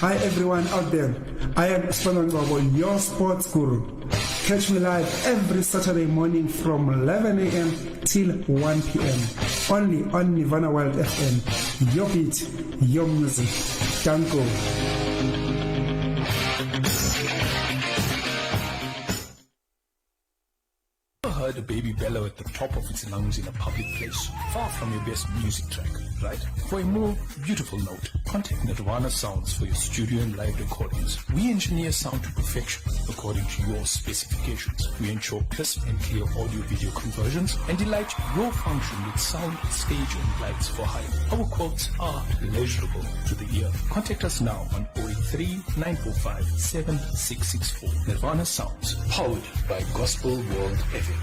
Hi everyone out there. I am Sundowns, your sports guru. Catch me live every Saturday morning from 11 a.m. till 1 p.m. Only on Nirvana Wild FM. Your beat, your music. Danko. Heard a baby bellow at the top of its lungs in a public place, far from your best music track, right? For a more beautiful note, contact Nirvana Sounds for your studio and live recordings. We engineer sound to perfection according to your specifications. We ensure crisp and clear audio-video conversions and delight your function with sound, stage, and lights for hire. Our quotes are pleasurable to the ear. Contact us now on 083-945-7664. Nirvana Sounds, powered by Gospel World FM.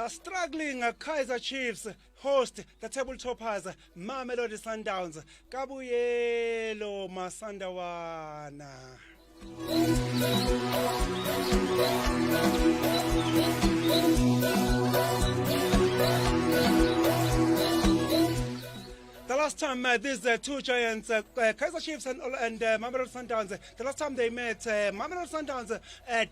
Struggling Kaizer Chiefs host the table toppers Mamelodi Sundowns. Kabuyelo Masandawana. The last time these two giants, Kaizer Chiefs and Mamelodi Sundowns, the last time they met, Mamelodi Sundowns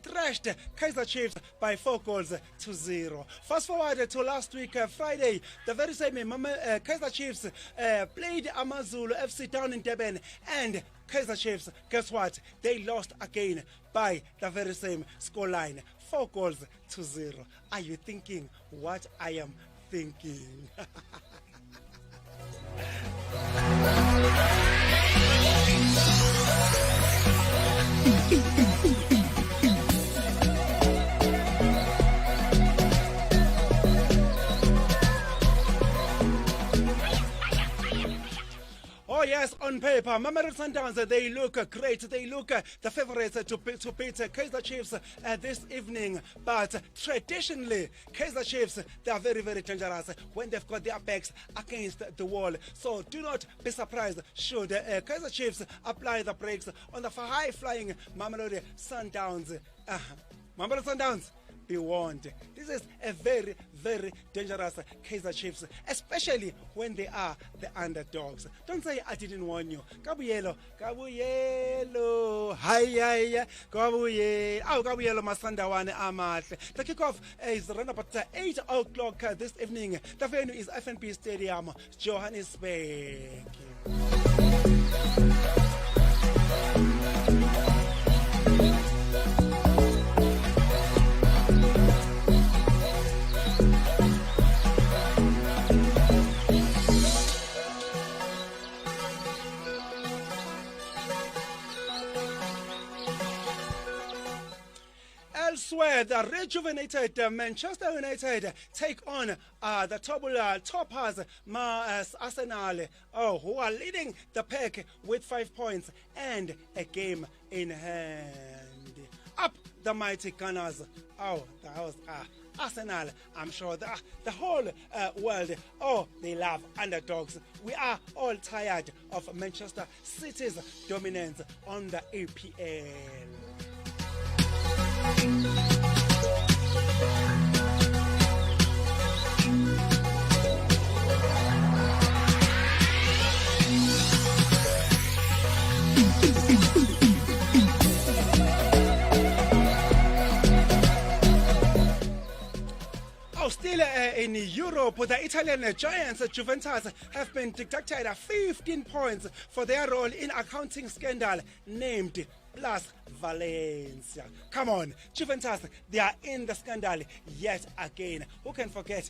thrashed Kaizer Chiefs by 4-0. Fast forward to last week, Friday, the very same Kaizer Chiefs played Amazulu FC down in Durban, and Kaizer Chiefs, guess what? They lost again by the very same scoreline, 4-0. Are you thinking what I am thinking? Oh yes, on paper, Mamelodi Sundowns, they look great. They look the favourites to beat Kaizer Chiefs this evening. But traditionally, Kaizer Chiefs, they are very, very dangerous when they've got their backs against the wall. So do not be surprised should Kaizer Chiefs apply the brakes on the high-flying Mamelodi Sundowns. Mamelodi Sundowns, be warned. This is a very, very dangerous Kaizer Chiefs, especially when they are the underdogs. Don't say I didn't warn you. Kabuyelo, Kabuyelo, hi, Kabuyelo, Kabuyelo Masandawane Amahle. The kickoff is around about 8 o'clock this evening. The venue is FNB Stadium, Johannesburg. Elsewhere, the rejuvenated Manchester United take on the toppers Arsenal, who are leading the pack with 5 points and a game in hand. Up the mighty Gunners. Oh, that was Arsenal. I'm sure the whole world, they love underdogs. We are all tired of Manchester City's dominance on the EPL. Still in Europe, the Italian giants Juventus have been deducted 15 points for their role in accounting scandal named plus Valencia. Come on, Juventus, they are in the scandal yet again. Who can forget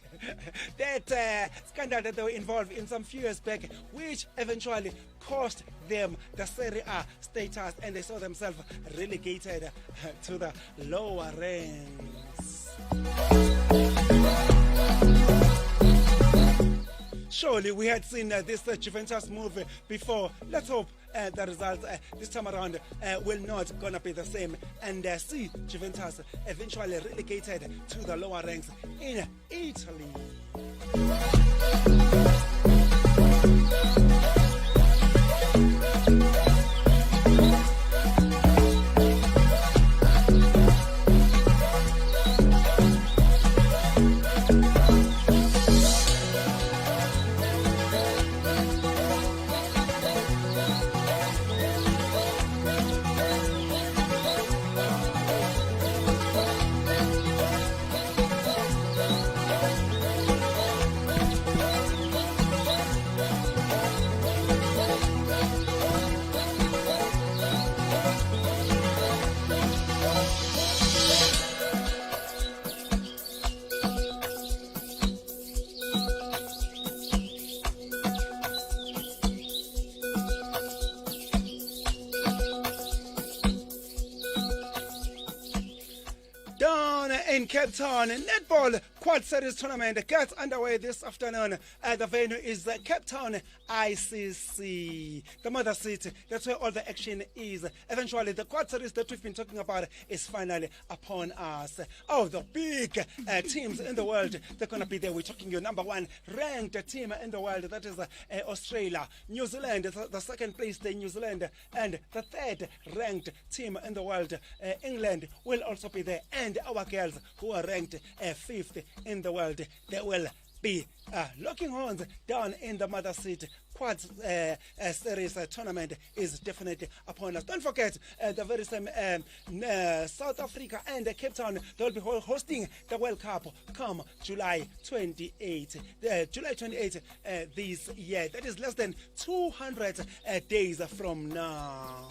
that scandal that they were involved in some few years back, which eventually cost them the Serie A status, and they saw themselves relegated to the lower ranks. Surely we had seen this Juventus move before. Let's hope the results this time around will not gonna be the same, and see Juventus eventually relegated to the lower ranks in Italy. In Cape Town, Netball Quadseries tournament gets underway this afternoon. The venue is Cape Town ICC, the mother city. That's where all the action is. Eventually, the Quadseries that we've been talking about is finally upon us. Oh, the big teams in the world, they're going to be there. We're talking your number one ranked team in the world. That is Australia. New Zealand, the second place, New Zealand. And the third ranked team in the world, England, will also be there. And our girls who are ranked fifth in the world, they will be locking horns down in the mother city. Series tournament is definitely upon us. Don't forget the very same South Africa and Cape Town, they'll be hosting the World Cup come July 28 this year. That is less than 200 days from now.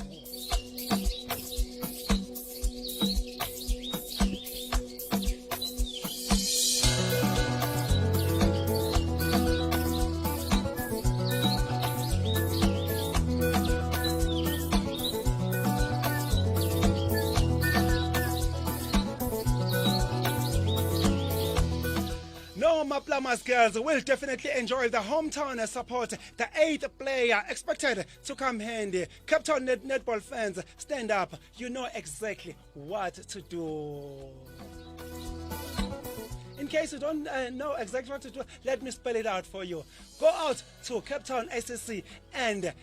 Maplamas girls will definitely enjoy the hometown support. The 8th player expected to come handy. Cape Town netball fans, stand up. You know exactly what to do. In case you don't know exactly what to do, let me spell it out for you. Go out to Cape Town ICC and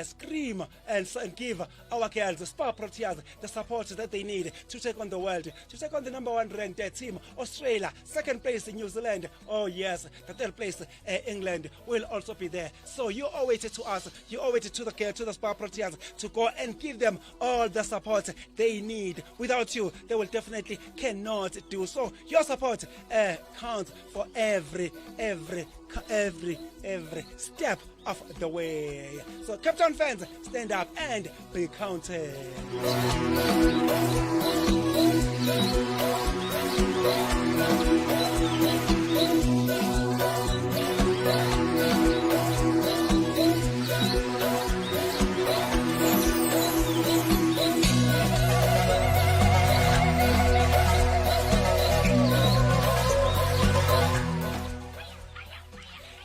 scream and give our girls, Spa Proteas, the support that they need to take on the world, to take on the number one ranked team, Australia, second place in New Zealand. Oh yes, the third place, England, will also be there. So you owe it to us, you owe it to the Spa Proteas to go and give them all the support they need. Without you, they will definitely cannot do so. Your support counts for every step of the way. So Cape Town fans, stand up and be counted.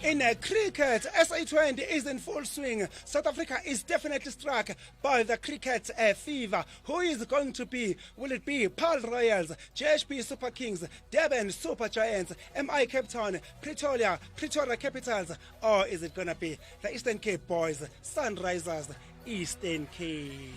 In cricket, SA20 is in full swing. South Africa is definitely struck by the cricket fever. Who is going to be? Will it be Paarl Royals, JHP Super Kings, Durban Super Giants, MI Cape Town, Pretoria Capitals, or is it going to be the Eastern Cape Boys, Sunrisers, Eastern Cape?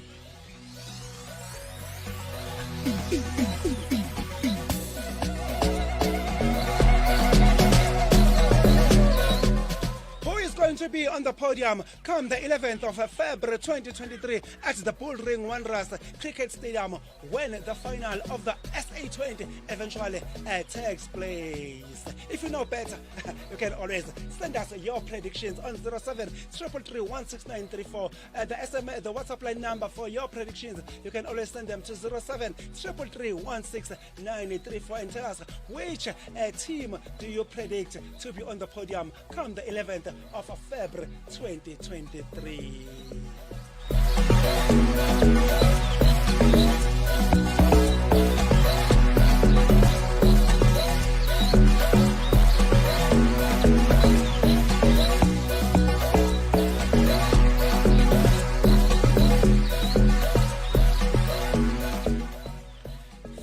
Going to be on the podium come the 11th of February 2023 at the Bullring Wanderers Cricket Stadium when the final of the SA20 eventually takes place. If you know better, you can always send us your predictions on 07 333 the WhatsApp line number for your predictions. You can always send them to 07 333 and tell us which team do you predict to be on the podium come the 11th of February 2023.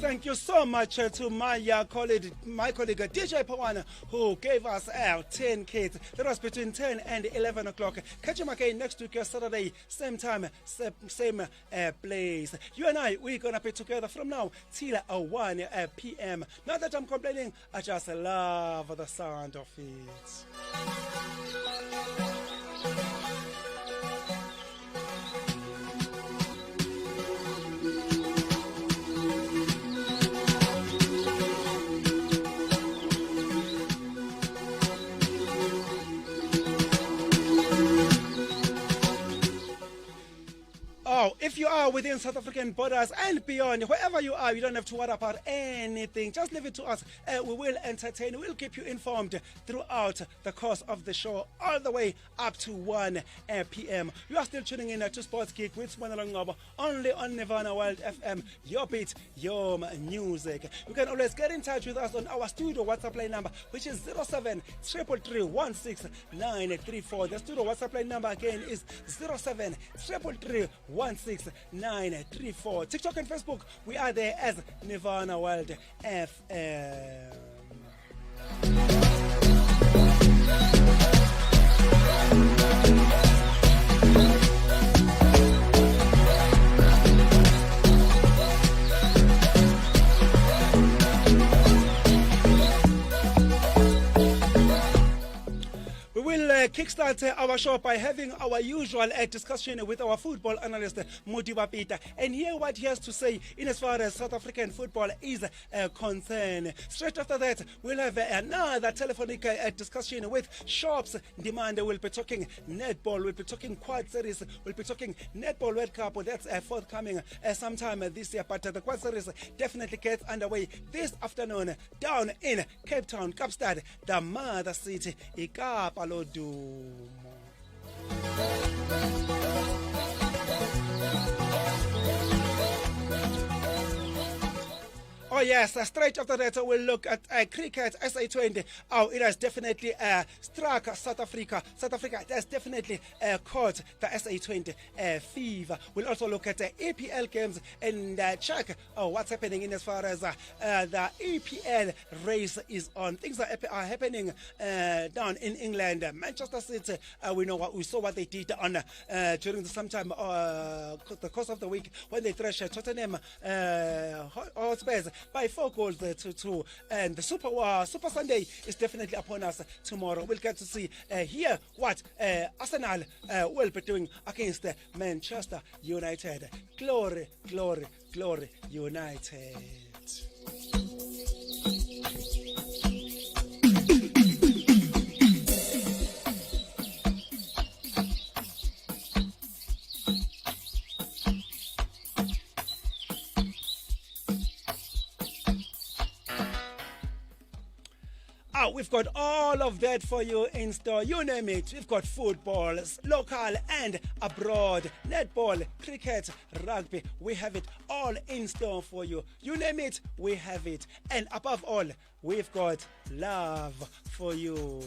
Thank you so much to my colleague DJ Pawana, who gave us 10 kids. That was between 10 and 11 o'clock. Catch him again next week, Saturday, same time, same place. You and I, we're going to be together from now till 1 p.m. Not that I'm complaining, I just love the sound of it. If you are within South African borders and beyond, wherever you are, you don't have to worry about anything. Just leave it to us. We will entertain. We'll keep you informed throughout the course of the show, all the way up to 1 p.m. You are still tuning in to Sports Geek with Swanelong Ngobo, only on Nirvana Wild FM. Your beat, your music. You can always get in touch with us on our studio WhatsApp line number, which is 07 333 16934. The studio WhatsApp line number again is 07 333 16934. TikTok and Facebook, we are there as Nirvana World FM. We'll kickstart our show by having our usual discussion with our football analyst Modiba Peter and hear what he has to say in as far as South African football is concerned. Straight after that, we'll have another telephonic discussion with Shops Demand. We'll be talking netball, we'll be talking Quadseries, we'll be talking Netball World Cup. That's forthcoming sometime this year, but the Quadseries definitely gets underway this afternoon down in Cape Town, Kaapstad, the mother city, Ikapa Lodumo. Oh yes, straight after that we'll look at cricket SA20. Oh, it has definitely struck South Africa. South Africa has definitely caught the SA20 fever. We'll also look at EPL games and check what's happening in as far as the EPL race is on. Things are happening down in England. Manchester City, we saw what they did on during sometime the course of the week when they thrashed Tottenham Hotspurs by 4 goals to 2, and the Super Sunday is definitely upon us tomorrow. We'll get to see hear what Arsenal will be doing against Manchester United. Glory, glory, glory, United. We've got all of that for you in store. You name it. We've got football, local and abroad, netball, cricket, rugby. We have it all in store for you. You name it, we have it. And above all, we've got love for you.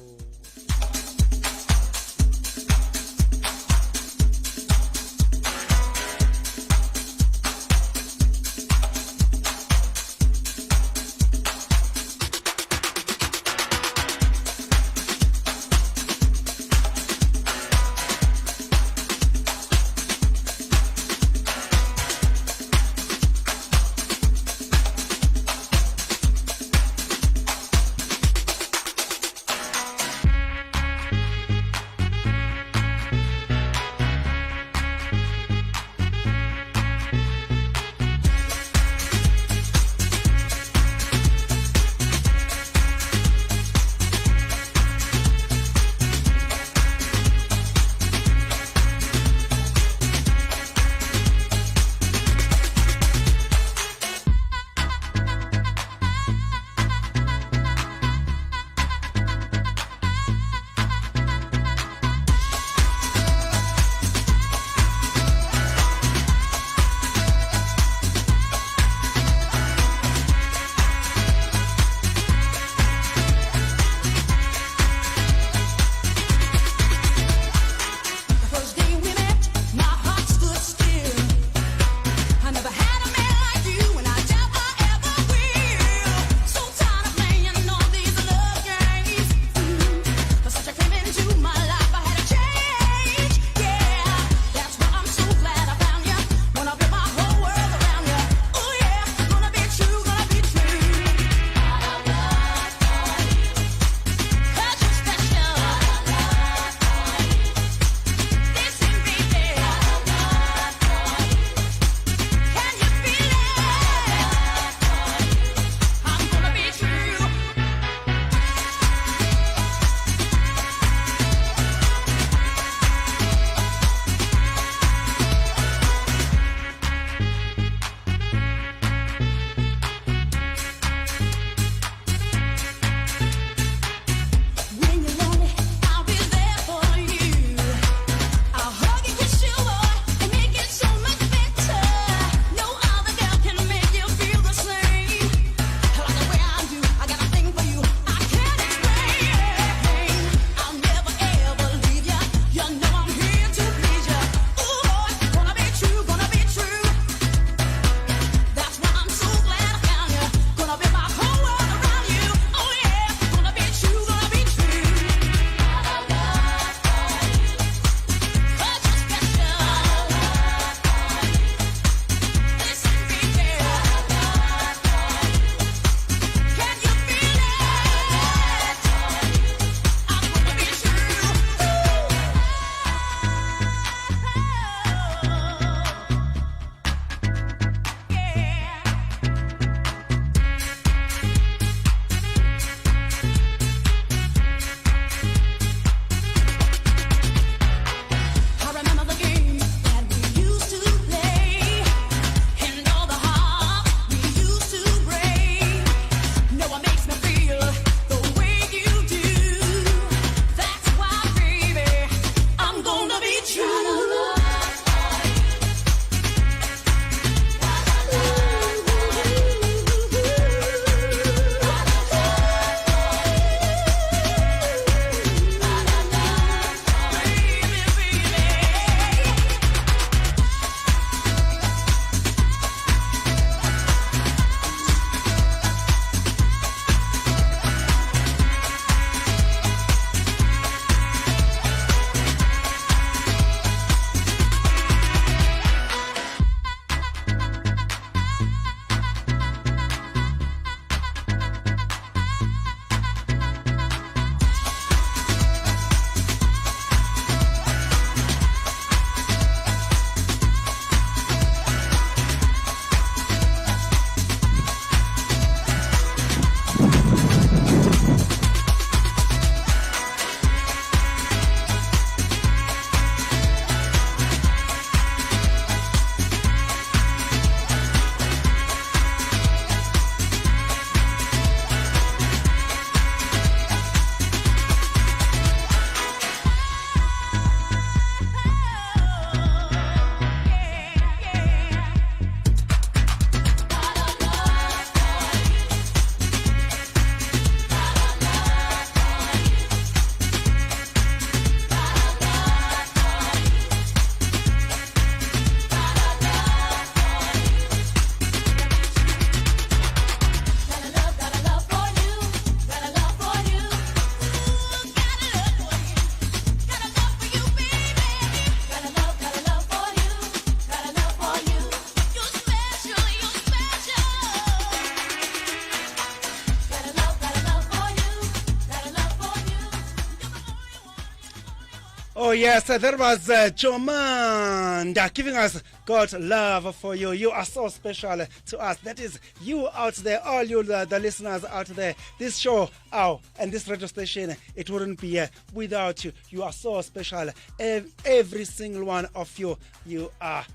Oh yes, that was Jomanda giving us God's love for you. You are so special to us. That is you out there, all you the listeners out there. This show, and this radio station, it wouldn't be here without you. You are so special. Every single one of you, you are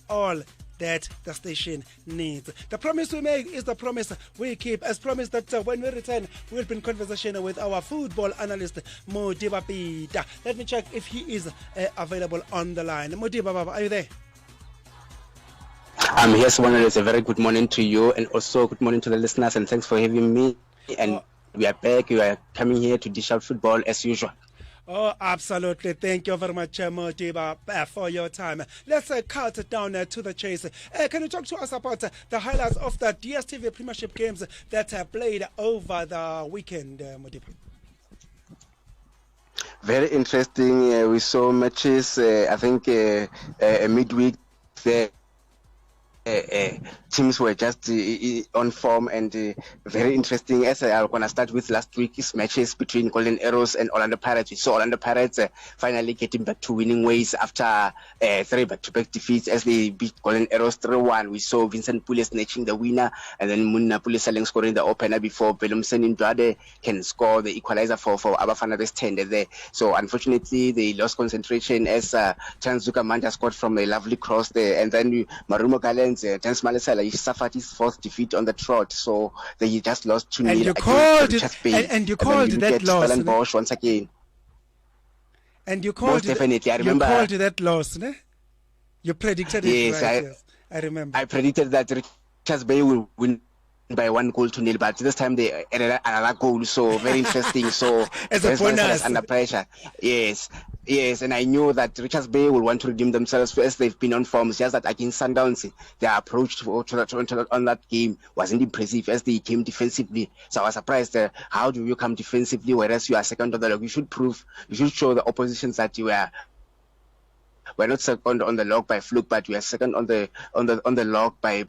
all that the station needs. The promise we make is the promise we keep. As promised that when we return, we'll be in conversation with our football analyst, Modiba Pita. Let me check if he is available on the line. Modiba Baba, are you there? Yes, one. It's a very good morning to you, and also good morning to the listeners, and thanks for having me. And we are back. We are coming here to dish out football as usual. Oh, absolutely. Thank you very much, Modiba, for your time. Let's cut it down to the chase. Can you talk to us about the highlights of the DStv Premiership games that played over the weekend, Modiba? Very interesting. We saw matches, I think, midweek there. Teams were just on form and very interesting. As I'm going to start with last week's matches between Golden Arrows and Orlando Pirates. We saw Orlando Pirates finally getting back to winning ways after 3 back-to-back defeats as they beat Golden Arrows 3-1. We saw Vincent Pule snatching the winner and then Munna Pule scoring the opener before Belumsen Ndwade can score the equalizer for Abafana West End there. So unfortunately they lost concentration as Tanzuka Manda scored from a lovely cross there, and then Marumo Gallens Dance Malesela, he suffered his 4th defeat on the trot, so they just lost 2-0. And you called it, and you called that loss. Stellenbosch once again. And you called it. Definitely, I remember. You called that loss, ne? You predicted it. Yes, right? Yes, I remember. I predicted that Richards Bay will win by 1-0, but this time they added another goal, so very interesting. So as a bonus, under pressure. Yes, and I knew that Richards Bay will want to redeem themselves as they've been on form. It's just that against Sundowns, their approach on that game wasn't impressive as they came defensively. So I was surprised. How do you come defensively whereas you are second on the log? You should show the oppositions that you are. We're not second on the log by fluke, but we are second on the log by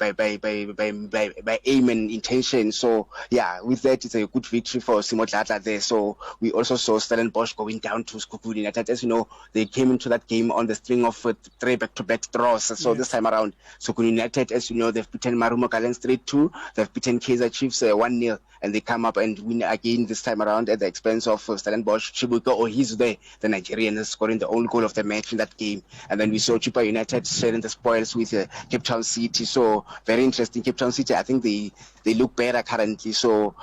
aim and intention. So yeah, with that it's a good victory for Simotlata there. So we also saw Stellenbosch going down to Skukuni United. As you know, they came into that game on the string of 3 back-to-back draws. So this time around, Skukuni United, as you know, they've beaten Marumo Gallants 3-2. They've beaten Kaizer Chiefs 1-0, and they come up and win again this time around at the expense of Stellenbosch. Chibuko Ohizude, the Nigerian, is scoring the only goal of the match in that game. And then we saw Chipa United sharing the spoils with Cape Town City. So very interesting. Cape Town City, I think they look better currently. So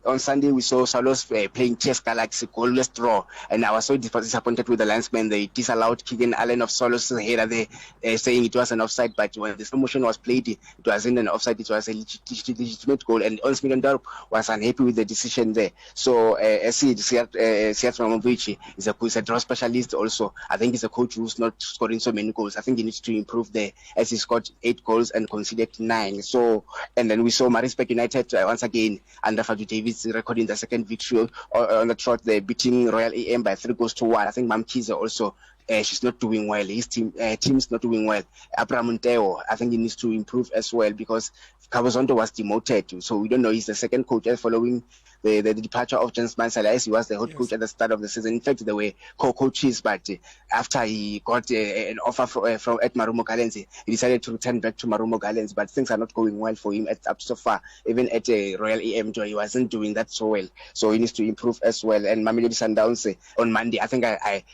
on Sunday we saw Salos playing Chess Galaxy goalless draw, and I was so disappointed with the linesman. They disallowed Keegan Allen of Salos' header there, saying it was an offside, but when the slow motion was played, it wasn't an offside. It was a legitimate goal, and Ons Milondaro was unhappy with the decision there. So Siat Ramovic is a draw specialist also. I think he's a coach who's not scoring so many goals. I think he needs to improve there as he scored 8 goals and conceded 9. So, and then we saw Maritzburg United once again under Fadu Davids recording the second victory on the trot. They're beating Royal AM by 3-1. I think Mamkiza also. She's not doing well. His team's not doing well. Abraham Monteo, I think he needs to improve as well because Kabozondo was demoted. So we don't know. He's the second coach following the departure of Jens Mansell, as he was the head coach at the start of the season. In fact, they were co-coaches, but after he got an offer from at Marumo Gallants, he decided to return back to Marumo Gallants. But things are not going well for him up so far. Even at Royal EM, he wasn't doing that so well. So he needs to improve as well. And Mamelodi Sundowns on Monday, I think I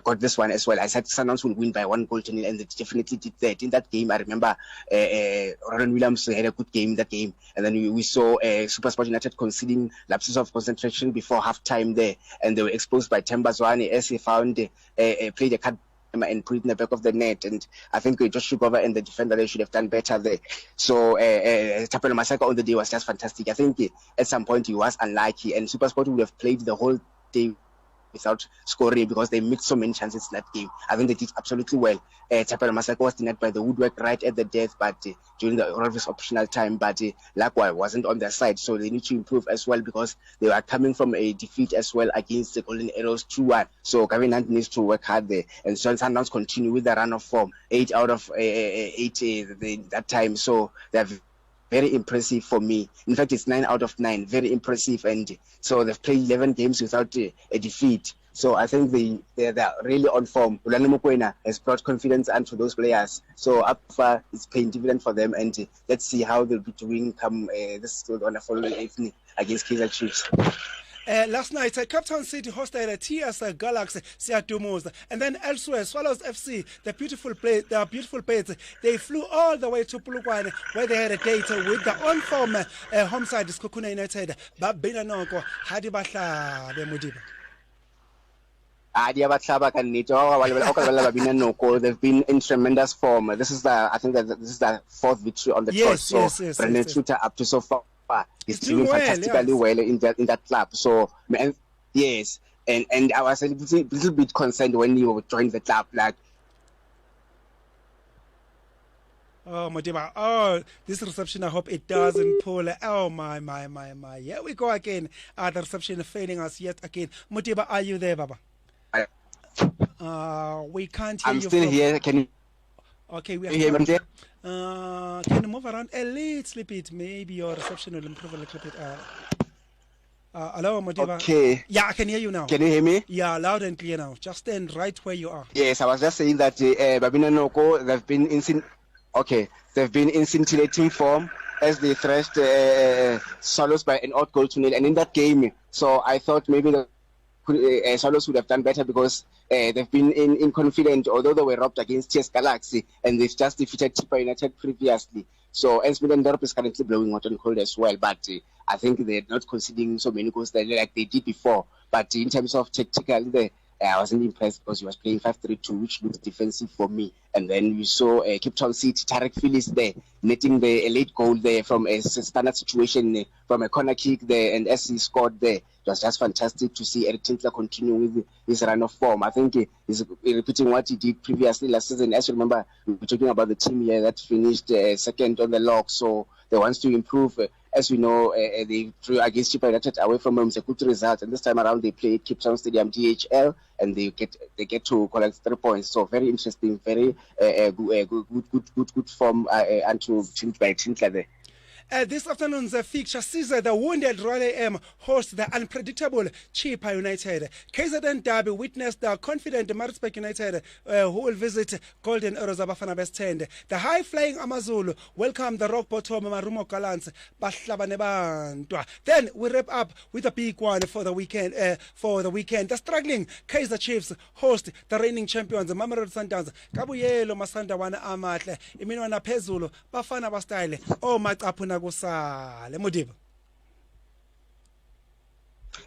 got this one as well. I said Sundowns will win by 1-0, and they definitely did that. In that game, I remember Ronald Williams had a good game in that game. And then we saw SuperSport United conceding lapses of concentration before halftime there, and they were exposed by Themba Zwane as he found played a cut and put it in the back of the net. And I think Josh Shugova and the defender, they should have done better there. So Tapelo Masaka on the day was just fantastic. I think at some point he was unlucky, and SuperSport would have played the whole day without scoring because they missed so many chances in that game. I think they did absolutely well. Tapelo Masaka was denied by the woodwork right at the death, but during the Orvis optional time, but likewise wasn't on their side. So they need to improve as well because they were coming from a defeat as well against the Golden Arrows 2-1. So Gavin Hunt needs to work hard there. And Sundowns continue with the run of form, 8 out of 8 that time. So they're very impressive for me. In fact, it's 9 out of 9. Very impressive. And so they've played 11 games without a defeat. So I think they're really on form. Ulana Mokoena has brought confidence onto those players. So up far, it's paying dividend for them, and let's see how they'll be doing come this wonderful evening against Kaizer Chiefs. Last night, Cape Town City hosted TS Galaxy Siatumuza, and then elsewhere, Swallows FC, the beautiful Pets, they flew all the way to Polokwane, where they had a date with the on-form home side, Skokuna United. Babina Noko, Hadi Basha, Mudiba. They've been in tremendous form. I think this is the fourth victory on the trot. So Brendan Shooter up to so far, he's doing fantastically well in that club. So yes, and I was a little bit concerned when you joined the club, like. Oh, Modiba. Oh, this reception, I hope it doesn't pull. Oh, my. Here we go again. The reception failing us yet again. Modiba, are you there, Baba? We can't hear you. I'm still here. Can you? Okay, we are. Hear me there? Can you move around a little bit? Maybe your reception will improve a little bit. Hello, Modiba. Okay. Yeah, I can hear you now. Can you hear me? Yeah, loud and clear now. Just stand right where you are. Yes, I was just saying that Babina Noko, they've been in scintillating form as they thrashed Swallows by an odd goal to nil, and in that game, so I thought maybe the Swallows would have done better because they've been in confident, although they were robbed against TS Galaxy, and they've just defeated Chippa United previously. So Esmilendorp is currently blowing hot and cold as well, but I think they're not conceding so many goals like they did before. But in terms of tactically, I wasn't impressed because he was playing 5-3-2, which looks defensive for me. And then we saw Cape Town City, Tarek Phillips there, netting the late goal there from a standard situation, from a corner kick there, and as he scored there, it was just fantastic to see Eric Tinkler continue with his run of form. I think he's repeating what he did previously last season. As you remember, we were talking about the team here that finished second on the log, so they want to improve. As we know, they drew against Chippa United away from home. It's a good result, and this time around they played Cape Town Stadium DHL, and they get to collect 3 points. So very interesting, very good form unto by Tinkler there. This afternoon's fixture sees the wounded Royal AM host the unpredictable Chippa United. KZN Derby witnessed the confident Maritzburg United who will visit Golden Arrows Abafana Best End. The high-flying Amazulu welcome the rock bottom Marumo Gallants Bahlabane Bantwa. Then we wrap up with a big one for the weekend. The struggling Kaizer Chiefs host the reigning champions Mamelodi Sundowns. Kabuyelo Masanda wana amahle iminwana phezulu Bafana Bastyle. Oh Maqapuna Modiba.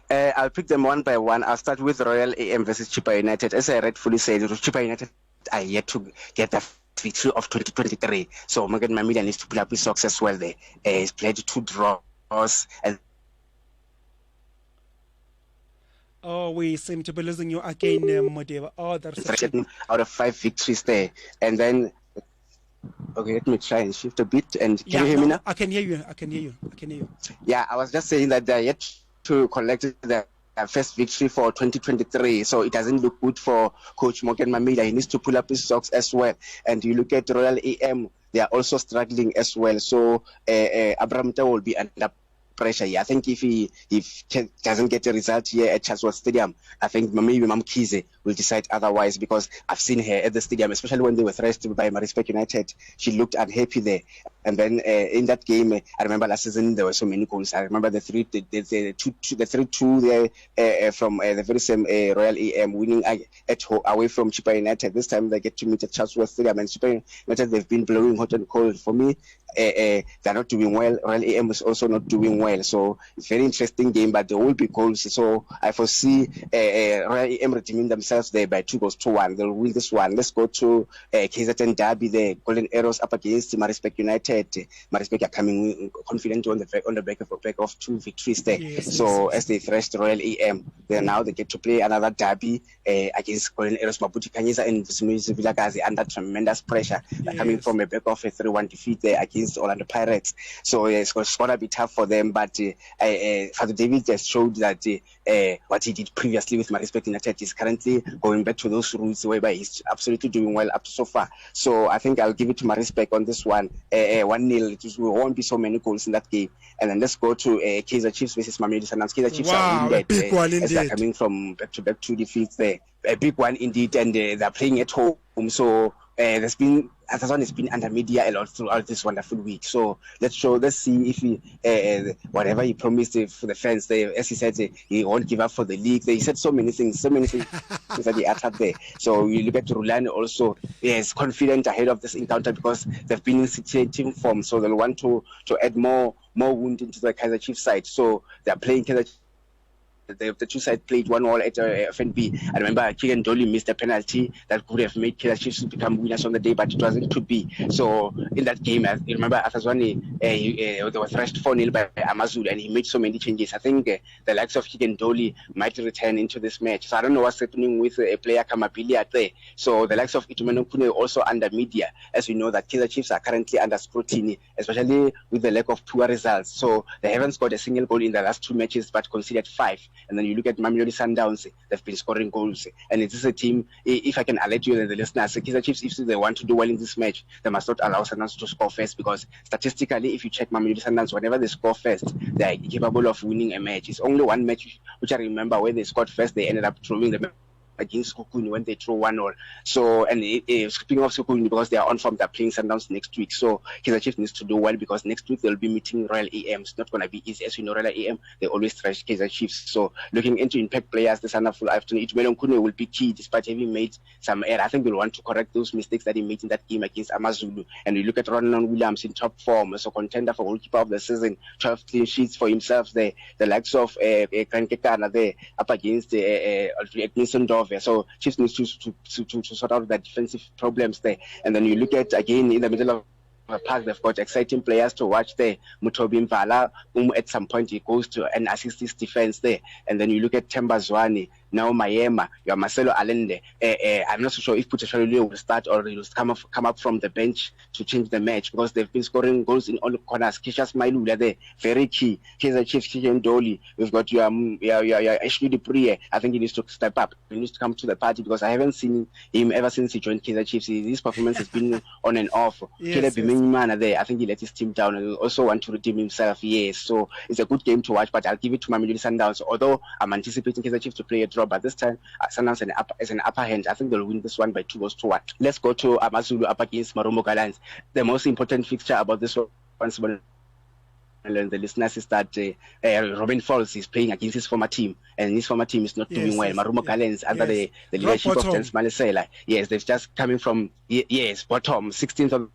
I'll pick them one by one. I'll start with Royal AM versus Chippa United. As I rightfully said, Chippa United are yet to get the victory of 2023. So Morgan Mamida needs to pull up his socks as well there. He's played 2 draws. And we seem to be losing you again, Modiba. out of 5 victories there. And then okay, let me try and shift a bit. And can you hear me now? I can hear you. Yeah, I was just saying that they're yet to collect the first victory for 2023. So it doesn't look good for Coach Morgan Mamida. He needs to pull up his socks as well. And you look at Royal AM, they are also struggling as well. So Abramta will be under pressure here. I think if he doesn't get a result here at Chatsworth Stadium, I think maybe Mamkize will decide otherwise, because I've seen her at the stadium, especially when they were thrashed by Maritzburg United. She looked unhappy there. And then in that game, I remember last season there were so many goals. I remember the 3-2 there from the very same Royal AM winning at home away from Chippa United. This time they get to meet at Chatsworth Stadium, and Chippa United, they've been blowing hot and cold. For me, they're not doing well. Royal AM is also not doing well. So it's a very interesting game, but there will be goals. So I foresee Royal AM redeeming themselves there by 2-1. They'll win this one. Let's go to KZN Derby there. Golden Arrows up against Maritzburg United. Maritzburg are coming confident on the back of 2 victories there. As they thrashed Royal AM, they get to play another derby against Golden Arrows. Maputi Kanyisa and Vizimisi Vilakazi under tremendous pressure. They're coming from a back of a 3-1 defeat there against against Orlando Pirates. So it's going to be tough for them. But Father David just showed that what he did previously with Marispec United is currently going back to those roots whereby he's absolutely doing well up to so far. So I think I'll give it to Marispec on this one. 1-0. There won't be so many goals in that game. And then let's go to Kaizer Chiefs versus Mamelodi Sundowns. Kaizer Chiefs are winning big one as they're indeed. coming from back-to-back 2 defeats there. A big one indeed, and they're playing at home. So there's been Atazan has been under media a lot throughout this wonderful week. So let's see if he whatever he promised for the fans there, as he said, he won't give up for the league. He said so many things that he uttered there. So you look at Rulani also, is confident ahead of this encounter because they've been in team form, so they'll want to add more wound into the Kaizer Chiefs side. So they're playing Kaizer. The two sides played 1-1 at FNB. I remember Keegan Dolly missed a penalty that could have made Kaizer Chiefs become winners on the day, but it wasn't to be. So in that game, I remember Afazwani, they were thrashed 4-0 by Amazulu, and he made so many changes. I think the likes of Keegan Dolly might return into this match. So I don't know what's happening with a player Kamapili there. So the likes of Itumeno Kune also under media, as we know that Kaizer Chiefs are currently under scrutiny, especially with the lack of poor results. So they haven't scored a single goal in the last 2 matches, but conceded 5. And then you look at Mamelodi Sundowns, they've been scoring goals. And it is a team, if I can alert you and the listeners, Kaizer Chiefs, if they want to do well in this match, they must not allow Sundowns to score first, because statistically, if you check Mamelodi Sundowns, whenever they score first, they're capable of winning a match. It's only one match which I remember where they scored first, they ended up drawing the match against Sukuni when they throw 1-0. So, and speaking of Sukuni, because they are on form, they're playing Sundowns next week. So Kaizer Chiefs needs to do well, because next week they'll be meeting Royal AM. It's not going to be easy. As we know, Royal AM, they always trash Kaizer Chiefs. So looking into impact players this wonderful afternoon, Itumelo Nkune will be key, despite having made some error. I think we'll want to correct those mistakes that he made in that game against Amazulu. And we look at Ronan Williams in top form, so contender for goalkeeper of the season, 12 clean sheets for himself there. The likes of Krankekana there up against Sundowns. So Chiefs needs to sort out the defensive problems there. And then you look at, again, in the middle of the park, they've got exciting players to watch there. Mutobi Mvala, at some point he goes to and assists his defense there. And then you look at Temba Zwane, now Mayema, you have Marcelo Allende. I'm not so sure if Putashalo will start or he will come up from the bench to change the match, because they've been scoring goals in all corners. Kishas Mailula there, very key. Kaizer Chiefs, Kijan Dolly. We've got your Ashley Dupree. I think he needs to step up. He needs to come to the party, because I haven't seen him ever since he joined Kaizer Chiefs. His performance has been on and off. Yes. There, I think he let his team down, and he also want to redeem himself. Yes, so it's a good game to watch, but I'll give it to Mamelodi Sundowns. Although I'm anticipating Kaizer Chiefs to play a draw, but this time Sundowns as an upper hand. I think they'll win this one by 2-1. Let's go to Amazulu up against Marumo Gallants. The most important fixture about this one, and the listeners, is that Robin Falls is playing against his former team, and his former team is not doing well. Marumo Gallants, under the leadership of Jens Malesela. Yes, they've just coming from bottom, 16th of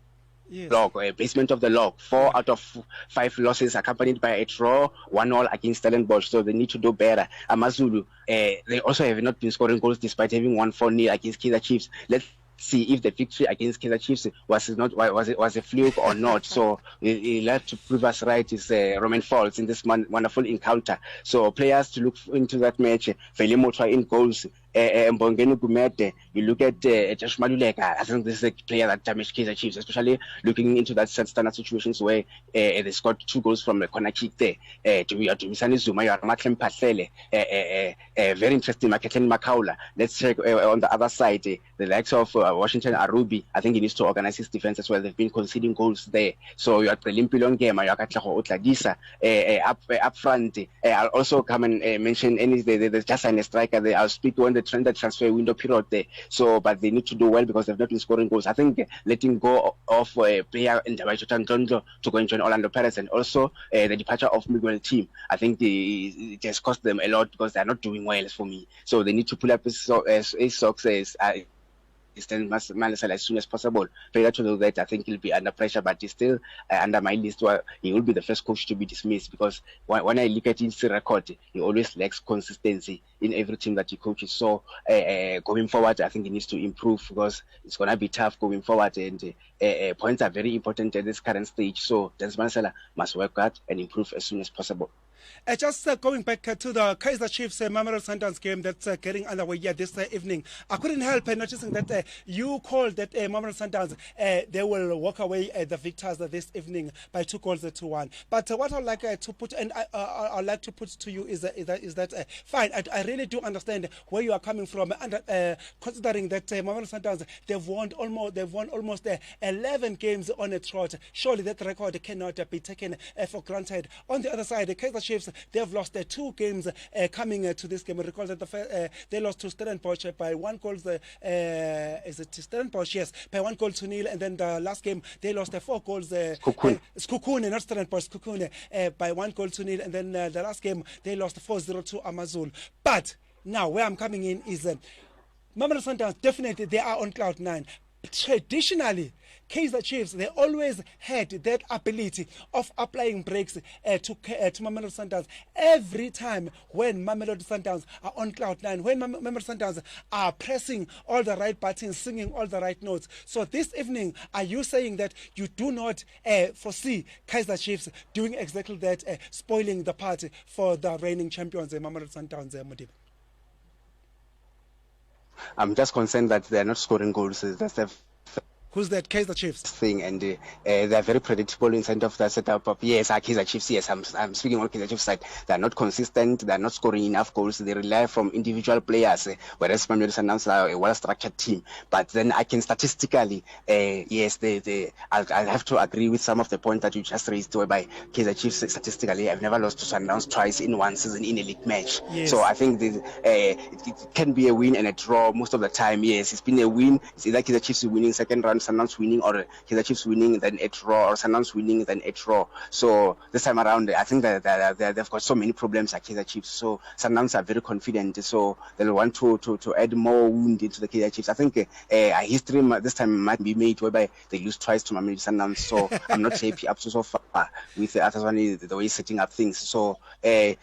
log, basement of the log. 4 out of 5 losses, accompanied by a draw, 1-1 against Stellenbosch. So they need to do better. Amazulu, they also have not been scoring goals despite having won 4-0 against Kaizer Chiefs. Let's see if the victory against Kaizer Chiefs was a fluke or not. So he'll have to prove us right. Is Roman Falls in this wonderful encounter. So players to look into that match. Velimo in goals. Mbongeni Gumete, you look at Josh Maluleka. I think this is a player that damaged Kaizer Chiefs, especially looking into that standard situations where they scored 2 goals from a corner kick there. Tumisani Zuma, you are Matlem Patlele, very interesting, Maketlen Makaula. Let's check on the other side, the likes of Washington Arubi. I think he needs to organize his defense as well. They've been conceding goals there. So you are Prelimpilon game, you are Katlaho Otladisa, up front. I'll also come and mention there's just a striker there. I'll speak on the transfer window period there. So, but they need to do well because they've not been scoring goals. I think letting go of a player in Jotan Dondo to go and join Orlando Pirates, and also the departure of Miguel team, I think it has cost them a lot because they're not doing well for me. So they need to pull up his socks as soon as possible. Failure to do that, I think he'll be under pressure, but he's still under my list. He will be the first coach to be dismissed, because when I look at his record, he always lacks consistency in every team that he coaches. So going forward, I think he needs to improve, because it's going to be tough going forward, and points are very important at this current stage. So Jens Mansella must work hard and improve as soon as possible. Just going back to the Kaizer Chiefs Mamelodi Sundowns game that's getting underway this evening, I couldn't help noticing that you called that Mamelodi Sundowns they will walk away the victors this evening by 2-1. But what I'd like to put, and I'd like to put to you is that fine. I really do understand where you are coming from, and considering that Mamelodi Sundowns they've won almost 11 games on a trot. Surely that record cannot be taken for granted. On the other side, the Kaizer Chiefs, they have lost 2 games coming to this game. Recall that they lost to Stellenbosch by 1 goal. Is it Stellenbosch? Yes, by 1-0, and then the last game they lost 4 goals. Skukune, not Stellenbosch, Skukune, by 1-0, and then the last game they lost 4-0 to Amazulu. But now where I'm coming in is Mamelodi Sundowns, definitely they are on cloud 9. Traditionally, Kaizer Chiefs, they always had that ability of applying breaks to Mamelodi Sundowns. Every time when Mamelodi Sundowns are on cloud 9, when Mamelodi Sundowns are pressing all the right buttons, singing all the right notes. So this evening, are you saying that you do not foresee Kaizer Chiefs doing exactly that, spoiling the party for the reigning champions, Mamelodi Sundowns, Modiba? I'm just concerned that they're not scoring goals. That's the Who's that? Kaizer Chiefs thing, and they're very predictable in terms of the setup of Kaizer Chiefs. Yes, I'm speaking on Kaizer Chiefs side. They're not consistent. They're not scoring enough goals. They rely from individual players, whereas Mamelodi Sundowns are a well-structured team. But then I can statistically, yes, I'll have to agree with some of the points that you just raised, whereby Kaizer Chiefs statistically have never lost to Sundowns twice in one season in a league match. Yes. So I think it can be a win and a draw most of the time. Yes, it's been a win. It's either Kaizer Chiefs winning second round, Sundowns winning, or Kaizer Chiefs winning then a draw, or Sundowns winning then a draw. So this time around, I think that they've got so many problems at Kaizer Chiefs. So Sundowns are very confident, so they'll want to add more wound into the Kaizer Chiefs. I think a history this time might be made whereby they lose twice to Mamelodi Sundowns. So I'm not happy up to so far with the way he's setting up things. So he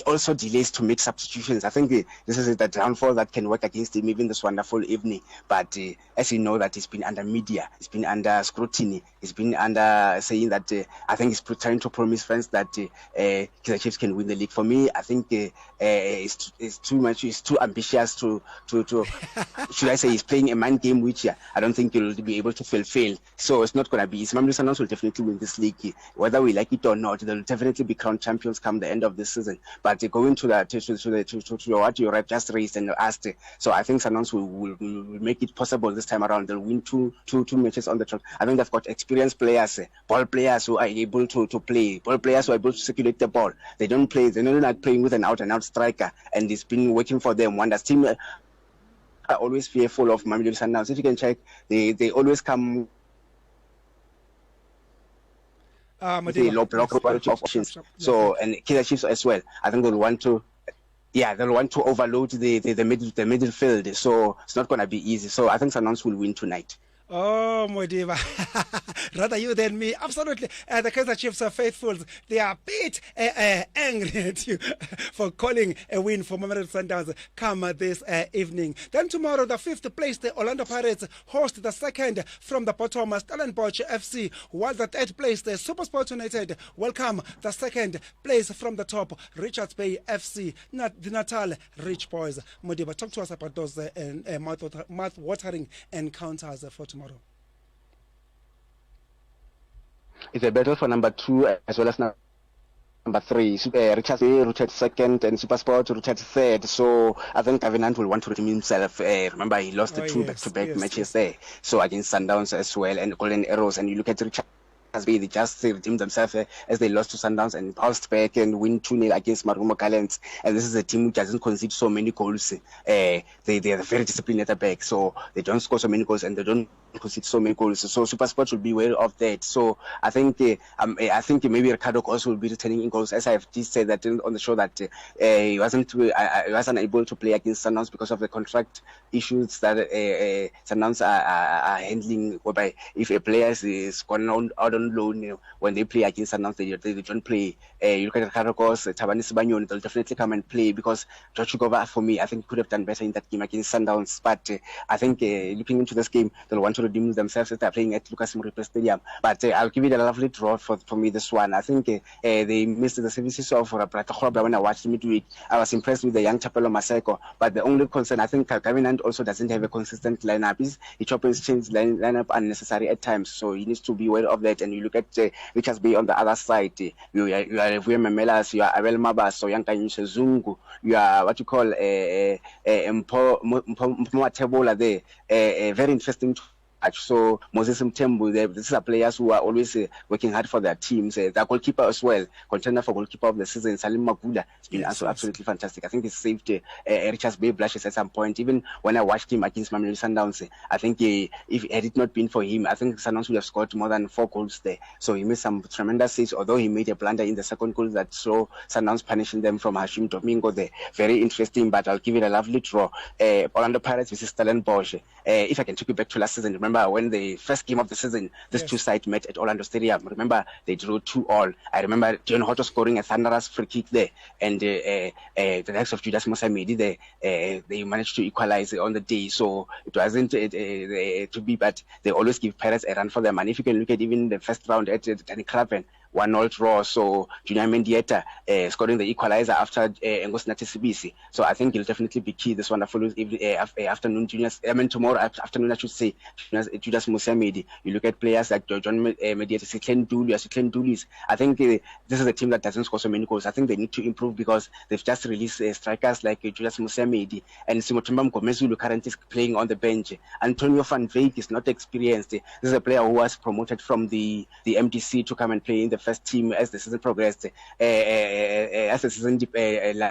also delays to make substitutions. I think this is the downfall that can work against him even this wonderful evening. But as you know, that he's been under media, he's been under scrutiny, he's been under saying that I think he's trying to promise fans that Kaizer Chiefs can win the league. For me, I think it's too much, it's too ambitious to should I say he's playing a mind game which I don't think he'll be able to fulfill. So it's not going to be easy. Mamelodi Sundowns will definitely win this league, whether we like it or not. They'll definitely be crowned champions come the end of this season. But going to what you just raised and asked, so I think Sundowns will make it possible this time around. They'll win two matches on the trot. I think they've got experienced players, ball players who are able to play, ball players who are able to circulate the ball. They're not like playing with an out-and-out striker, and it's been working for them wonders. Team are always fearful of Mamelodi Sundowns. If you can check, they always come the low block options. So, and Kaizer Chiefs as well. I think they'll want to overload the midfield. So it's not going to be easy. So I think Sundowns will win tonight. Oh, Modiba. Rather you than me. Absolutely. The Kaizer Chiefs are faithfuls. They are a bit angry at you for calling a win for Mamelodi Sundowns come this evening. Then tomorrow, the 5th place, the Orlando Pirates host the 2nd from the bottom, Stellenbosch FC. While the 3rd place, the SuperSport United welcome the 2nd place from the top, Richards Bay FC, the Natal Rich Boys. Modiba, talk to us about those mouth-watering encounters for tomorrow. It's a battle for number 2 as well as number 3. Richards Bay, Richards 2nd, and SuperSport Richards 3rd. So I think Covenant will want to redeem himself. Remember, he lost the 2 back-to-back matches there. So against Sundowns as well and Golden Arrows. And you look at Richards Bay, they just redeemed themselves as they lost to Sundowns and bounced back and win 2-0 against Marumo Gallants. And this is a team which doesn't concede so many goals. They are very disciplined at the back, so they don't score so many goals and they don't concede so many goals. So SuperSport will be aware of that. So I think maybe Ricardo also will be returning in goals, as I have just said that on the show that he wasn't able to play against Sundowns because of the contract issues that Sundowns are handling, whereby if a player is gone out on on loan. When they play against Sundowns, they don't play. You look at Karakos, Tabani Sibanyon, they'll definitely come and play because Jochukova, for me, I think could have done better in that game against Sundowns. But I think looking into this game, they'll want to redeem themselves as they're playing at Lucas Muripe Stadium. But I'll give it a lovely draw for me this one. I think they missed the services of Bratakhobra when I watched midweek. I was impressed with the young Chapelo Maseko. But the only concern, I think Kavinant also doesn't have a consistent lineup. He chopping change lineup unnecessary at times. So he needs to be aware of that. And you look at Richards Bay on the other side. You are Memelas, you are Abel Mabas, so Yanka Zungu, you are what you call Mpomatabola there. Very interesting. So Moses Mtembu, these are players who are always working hard for their teams. The goalkeeper as well, contender for goalkeeper of the season, Salim Maguda, has been also absolutely fantastic. I think he saved Richards Bay blushes at some point. Even when I watched him against Mamelodi Sundowns, I think if had it not been for him, I think Sundowns would have scored more than 4 goals there. So he made some tremendous saves, although he made a blunder in the second goal that saw Sundowns punishing them from Hashim Domingo there. Very interesting, but I'll give it a lovely draw. Orlando Pirates versus Stellenbosch. If I can take you back to last season, remember when the first game of the season, these two sides met at Orlando Stadium. Remember, they drew 2-2. I remember John Hotto scoring a thunderous free kick there, and the likes of Judas Musamedi there, they managed to equalize on the day. So it wasn't to be, but they always give Pirates a run for their money. If you can look at even the first round at Danny Craven, 1-0 draw. So Junior Mendieta scoring the equalizer after Ngosnati Sibisi. So I think it'll definitely be key this wonderful afternoon. Tomorrow afternoon, I should say. Judas Musamedi. You look at players like John Mediata, Siklen Dulis. I think this is a team that doesn't score so many goals. I think they need to improve because they've just released strikers like Judas Musamedi and Simotumba Mgomezulu currently playing on the bench. Antonio van Veek is not experienced. This is a player who was promoted from the MDC to come and play in the first team as the season progressed, as the season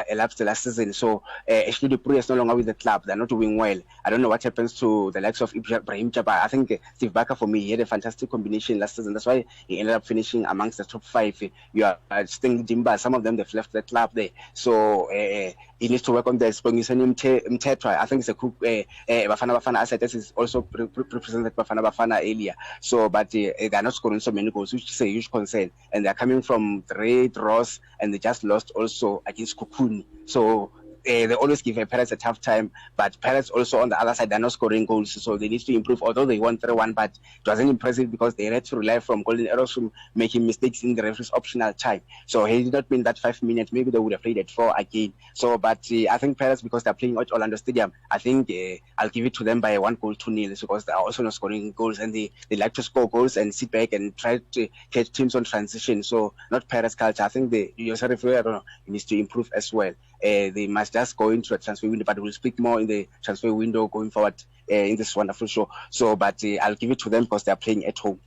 elapsed the last season. So actually the Puri is no longer with the club. They're not doing well. I don't know what happens to the likes of Ibrahim Jabbar. I think Steve Barker, for me, he had a fantastic combination last season. That's why he ended up finishing amongst the top 5. You are Sting Dimba. Some of them, they've left the club there. So he needs to work on the Spongisani Mtetra. I think it's a cook Bafana asset. This is also represented Bafana earlier. So, but they're not scoring so many goals, which is a huge concern. And they're coming from 3 draws, and they just lost also against Kukuni. So they always give Pirates a tough time, but Pirates also on the other side, they're not scoring goals, so they need to improve. Although they won 3-1, but it wasn't impressive because they had to rely from golden arrows from making mistakes in the referee's optional time. So had it not been that 5 minutes, maybe they would have played at 4 again. So, but I think Pirates, because they're playing at Orlando Stadium, I think I'll give it to them by 1-2 because they're also not scoring goals, and they like to score goals and sit back and try to catch teams on transition. So not Pirates culture. I think the US referee, I don't know, needs to improve as well. They must just go into a transfer window, but we'll speak more in the transfer window going forward in this wonderful show. So, but I'll give it to them because they're playing at home.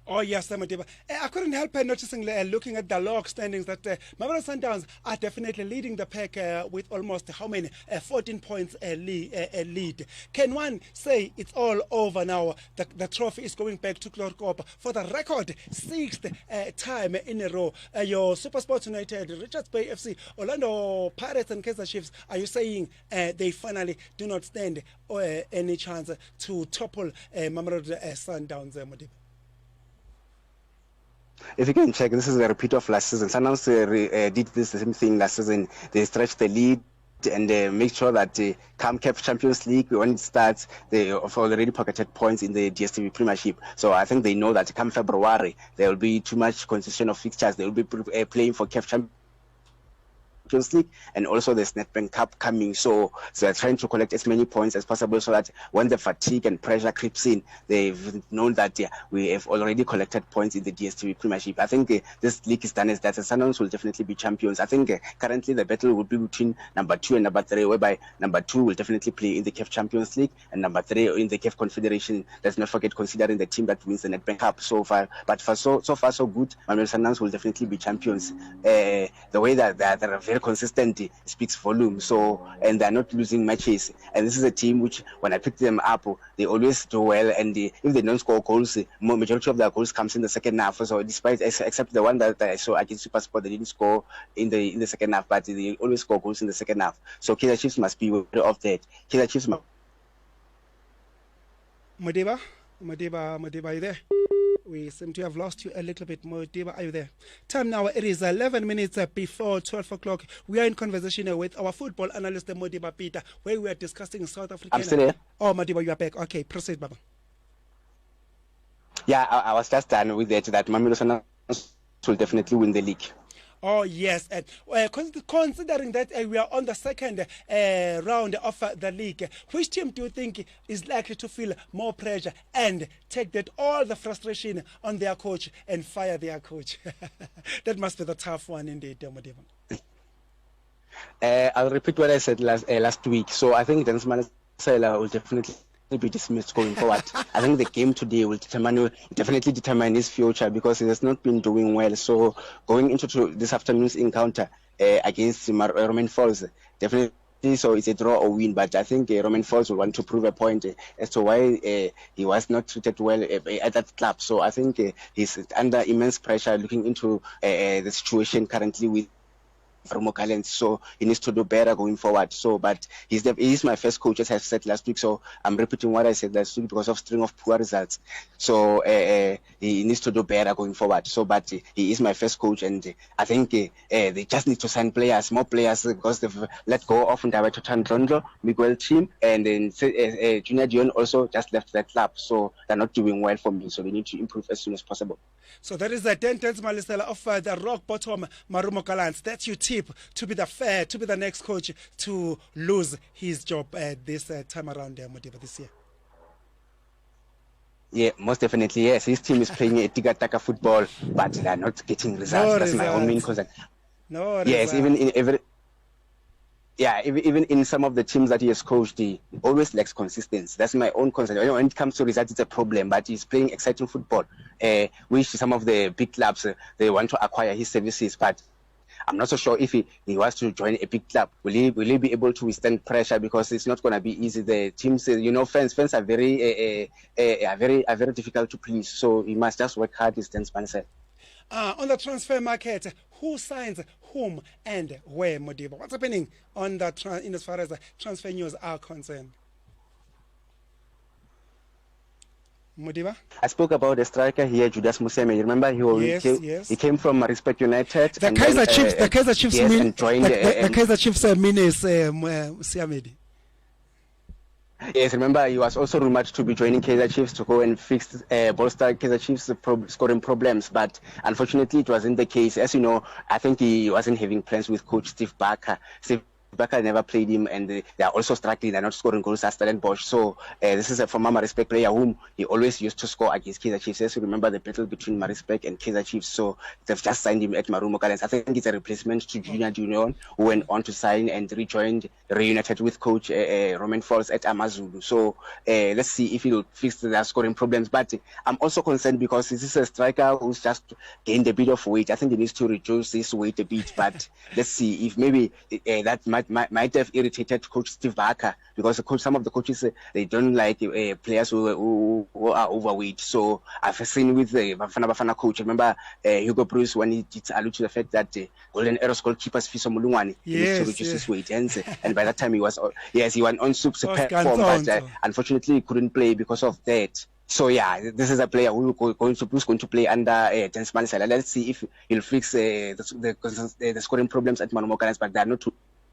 Oh, yes, Madiba. I couldn't help noticing, looking at the log standings, that Mamelodi Sundowns are definitely leading the pack with almost how many? 14 points lead. Can one say it's all over now? The trophy is going back to Clorcop for the record 6th time in a row. Your Super Sports United, Richards Bay FC, Orlando Pirates and Kaizer Chiefs, are you saying they finally do not stand any chance to topple Mamelodi Sundowns, Madiba? If you can check, this is a repeat of last season. Sundowns did the same thing last season. They stretched the lead and make sure that come CAF Champions League, when it starts, they have already pocketed points in the DStv Premiership. So I think they know that come February, there will be too much concession of fixtures. They will be playing for CAF Champions League, and also there's Nedbank Cup coming, so they're trying to collect as many points as possible so that when the fatigue and pressure creeps in, they've known that we have already collected points in the DStv Premiership. I think this league is done as that. The Sundowns will definitely be champions. I think currently the battle will be between number 2 and number 3, whereby number 2 will definitely play in the CAF Champions League and number 3 in the CAF Confederation. Let's not forget, considering the team that wins the Nedbank Cup so far. But for so far so good, Mamelodi Sundowns will definitely be champions. The way that they're very consistent speaks volume. So, and they're not losing matches. And this is a team which, when I pick them up, they always do well. And if they don't score goals, majority of their goals comes in the second half. So, despite except the one that I saw against SuperSport, they didn't score in the second half, but they always score goals in the second half. So, Kaizer Chiefs must be aware of that. Kaizer Chiefs. Madiba, are you there? We seem to have lost you a little bit more. Diba, are you there? Time now, it is 11 minutes before 12 o'clock. We are in conversation with our football analyst, Modiba Peter, where we are discussing South African. I'm still here. Oh, Modiba, you are back. Okay, proceed, Baba. Yeah, I was just done with that Mamelodi Sundowns will definitely win the league. Oh, yes. Considering that we are on the second round of the league, which team do you think is likely to feel more pressure and take that all the frustration on their coach and fire their coach? That must be the tough one indeed, Modiba. I'll repeat what I said last week. So I think Dennis Mandela will definitely be dismissed going forward. I think the game today will definitely determine his future because he has not been doing well. So going into this afternoon's encounter against Roman Falls, definitely so it's a draw or win. But I think Roman Falls will want to prove a point as to why he was not treated well at that club. So I think he's under immense pressure looking into the situation currently with Marumo Gallants, so he needs to do better going forward. So, but he's my first coach, as I said last week. So I'm repeating what I said last week because of string of poor results. So he needs to do better going forward. So, but he is my first coach, and I think they just need to sign more players, because they've let go of Ndabeto Tandrondo, Miguel Team, and then Junior Dion also just left that club. So they're not doing well for me. So they need to improve as soon as possible. So that is the Dentons Malisela of the rock bottom Marumo Gallants. That's your tip to be the next coach to lose his job this time around Modiba this year. Yeah, most definitely, yes. His team is playing a tiki-taka football, but they are not getting results. That's my own main concern. Yes, even in some of the teams that he has coached, he always lacks consistency. That's my own concern. When it comes to results, it's a problem, but he's playing exciting football, which some of the big clubs, they want to acquire his services, but I'm not so sure if he wants to join a big club. Will he be able to withstand pressure? Because it's not going to be easy. The teams, fans are very difficult to please. So he must just work hard, as Dennis said. On the transfer market, who signs whom and where, Modiba? What's happening on the in as far as the transfer news are concerned? Modiba? I spoke about the striker here, Judas Museme. You remember he came from Respect United. The Kaizer Chiefs. The Kaizer Chiefs mean the Kaizer Chiefs mean is Siamedi. Yes, remember he was also rumored to be joining Kaizer Chiefs to go and fix bolster Kaizer Chiefs scoring problems, but unfortunately it wasn't the case. As you know, I think he wasn't having plans with coach Steve Barker. Barker never played him, and they are also struggling. They're not scoring goals as Stellenbosch. So this is a former Marispec player whom he always used to score against Kaizer Chiefs. As you remember the battle between Marispec and Kaizer Chiefs. So they've just signed him at Marumo Gallants. I think it's a replacement to Junior Dion, who went on to sign and reunited with coach Roman Falls at Amazulu. So let's see if he'll fix their scoring problems. But I'm also concerned because this is a striker who's just gained a bit of weight. I think he needs to reduce his weight a bit. But let's see if maybe that might have irritated Coach Steve Barker, because some of the coaches, they don't like players who are overweight. So I've seen with the Bafana coach, remember Hugo Bruce, when he did allude to the fact that Golden Arrows goalkeeper Fiso Mulungwane needs to reduce his weight, and by that time he went on superb form, but unfortunately he couldn't play because of that. So yeah, this is a player who's going to play under Dennis Mandela. Let's see if he'll fix the scoring problems at Marumo Gallants, but they are not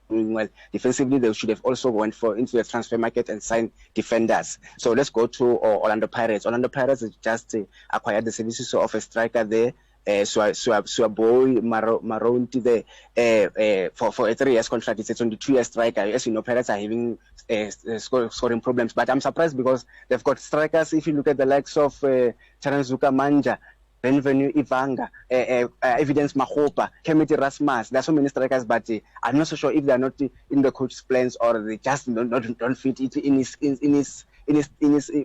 doing well defensively. They should have also went into the transfer market and signed defenders. So let's go to Orlando Pirates. Orlando Pirates just acquired the services of a striker there, Suaboy Maronti there for a 3 years contract. It's a 22-year striker. As you know, Pirates are having scoring problems, but I'm surprised because they've got strikers. If you look at the likes of Charanzuka Manja, Benvenu Ivanga, Evidence Mahopa, Kemiti Rasmus. There are so many strikers, but I'm not so sure if they are not in the coach's plans or they just don't fit it in his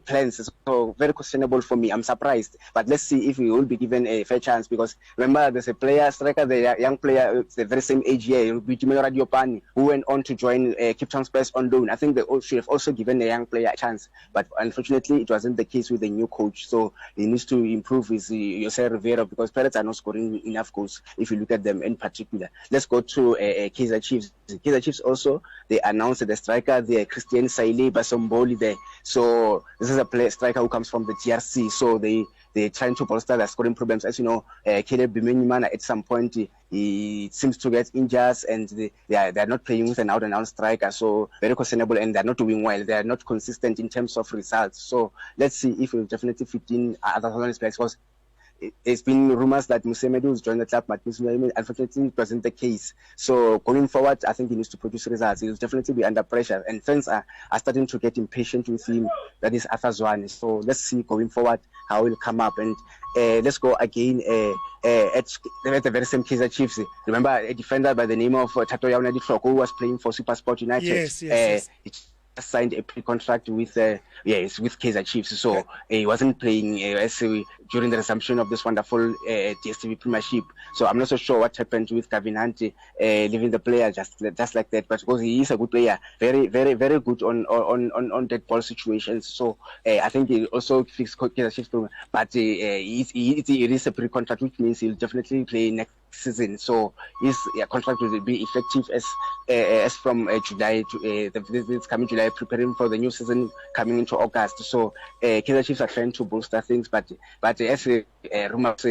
plans. So very questionable for me. I'm surprised, but let's see if he will be given a fair chance, because remember there's a striker, the young player, the very same age here, Radiopani, who went on to join Cape Town Spurs on loan. I think they should have also given a young player a chance, but unfortunately it wasn't the case with the new coach. So he needs to improve his Jose Rivera, because Pirates are not scoring enough goals if you look at them in particular. Let's go to Kaizer Chiefs. Kaizer Chiefs also, they announced the striker, the Christian Saile Basomboli there. So this is a striker who comes from the GRC. So they they're trying to bolster their scoring problems. As you know, Caleb Bimenyimana at some point he seems to get injured, and they're not playing with an out-and-out striker, so very questionable, and they're not doing well. They're not consistent in terms of results. So let's see if we'll definitely fit in other players, because there's been rumors that Musemedu has joined the club, but unfortunately it wasn't the case. So going forward, I think he needs to produce results. He'll definitely be under pressure, and fans are starting to get impatient with him. That is Arthur Zwane. So let's see going forward how he'll come up. And let's go again at the very same Kaizer Chiefs. Remember a defender by the name of Tato Yaunadi Floko, who was playing for SuperSport United. Yes. Signed a pre-contract with Kaizer Chiefs, so he wasn't playing during the resumption of this wonderful DStv Premiership. So I'm not so sure what happened with Gavin Hunt leaving the player just like that. But because he is a good player, very good on dead ball situations. So I think he also fixed Kaizer Chiefs problem. But it is a pre-contract, which means he'll definitely play next season. So his contract will be effective as from July to this coming July, preparing for the new season coming into August. So Kaizer Chiefs are trying to bolster things, but as rumors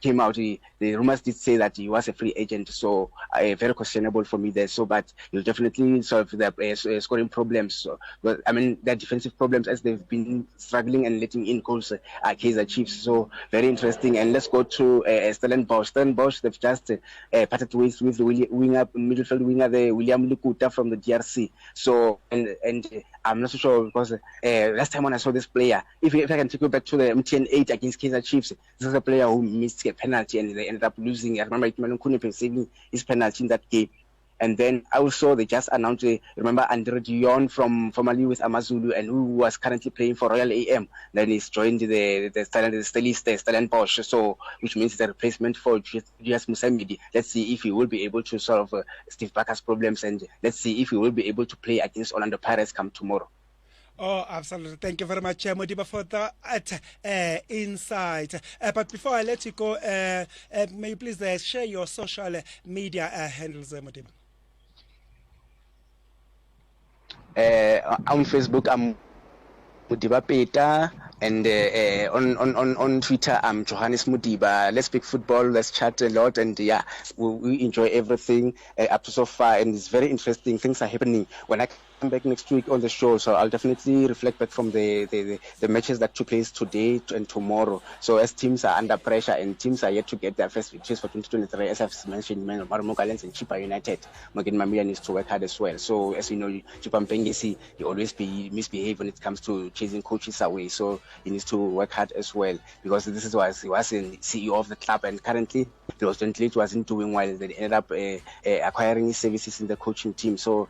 came out, the rumors did say that he was a free agent. So very questionable for me there. So but he'll definitely solve the scoring problems. So, but I mean their defensive problems, as they've been struggling and letting in goals, Kaizer Chiefs. So very interesting. And let's go to Stellenbosch. Stellenbosch, they've just parted ways with the midfield winger, the William Lukuta from the DRC. So and I'm not so sure, because last time when I saw this player, if I can take you back to the MTN 8 against Kaizer Chiefs, this is a player who missed a penalty and they ended up losing. I remember Itman Kunepe saving his penalty in that game. And then also they just announced, remember Andre Dion from formerly with Amazulu and who was currently playing for Royal AM. Then he's joined the Stellenbosch, so which means the replacement for Julius Musamidi. Let's see if he will be able to solve Steve Barker's problems, and let's see if he will be able to play against Orlando Pirates come tomorrow. Oh, absolutely. Thank you very much, Modiba, for that insight. But before I let you go, may you please share your social media handles, Modiba? On Facebook, I'm Mudiba Peta, and on Twitter, I'm Johannes Mudiba. Let's speak football, let's chat a lot, and we enjoy everything up to so far, and it's very interesting. Things are happening. When I come back next week on the show, so I'll definitely reflect back from the matches that took place today and tomorrow. So as teams are under pressure and teams are yet to get their first victories for 2023, as I've mentioned, Marumo Gallants and Chipa United, Morgan Mamia needs to work hard as well. So as you know, Chipa Mpengesi, he always misbehave when it comes to chasing coaches away. So he needs to work hard as well, because this is why he was the CEO of the club, and currently the Ventlet wasn't doing well. They ended up acquiring his services in the coaching team. So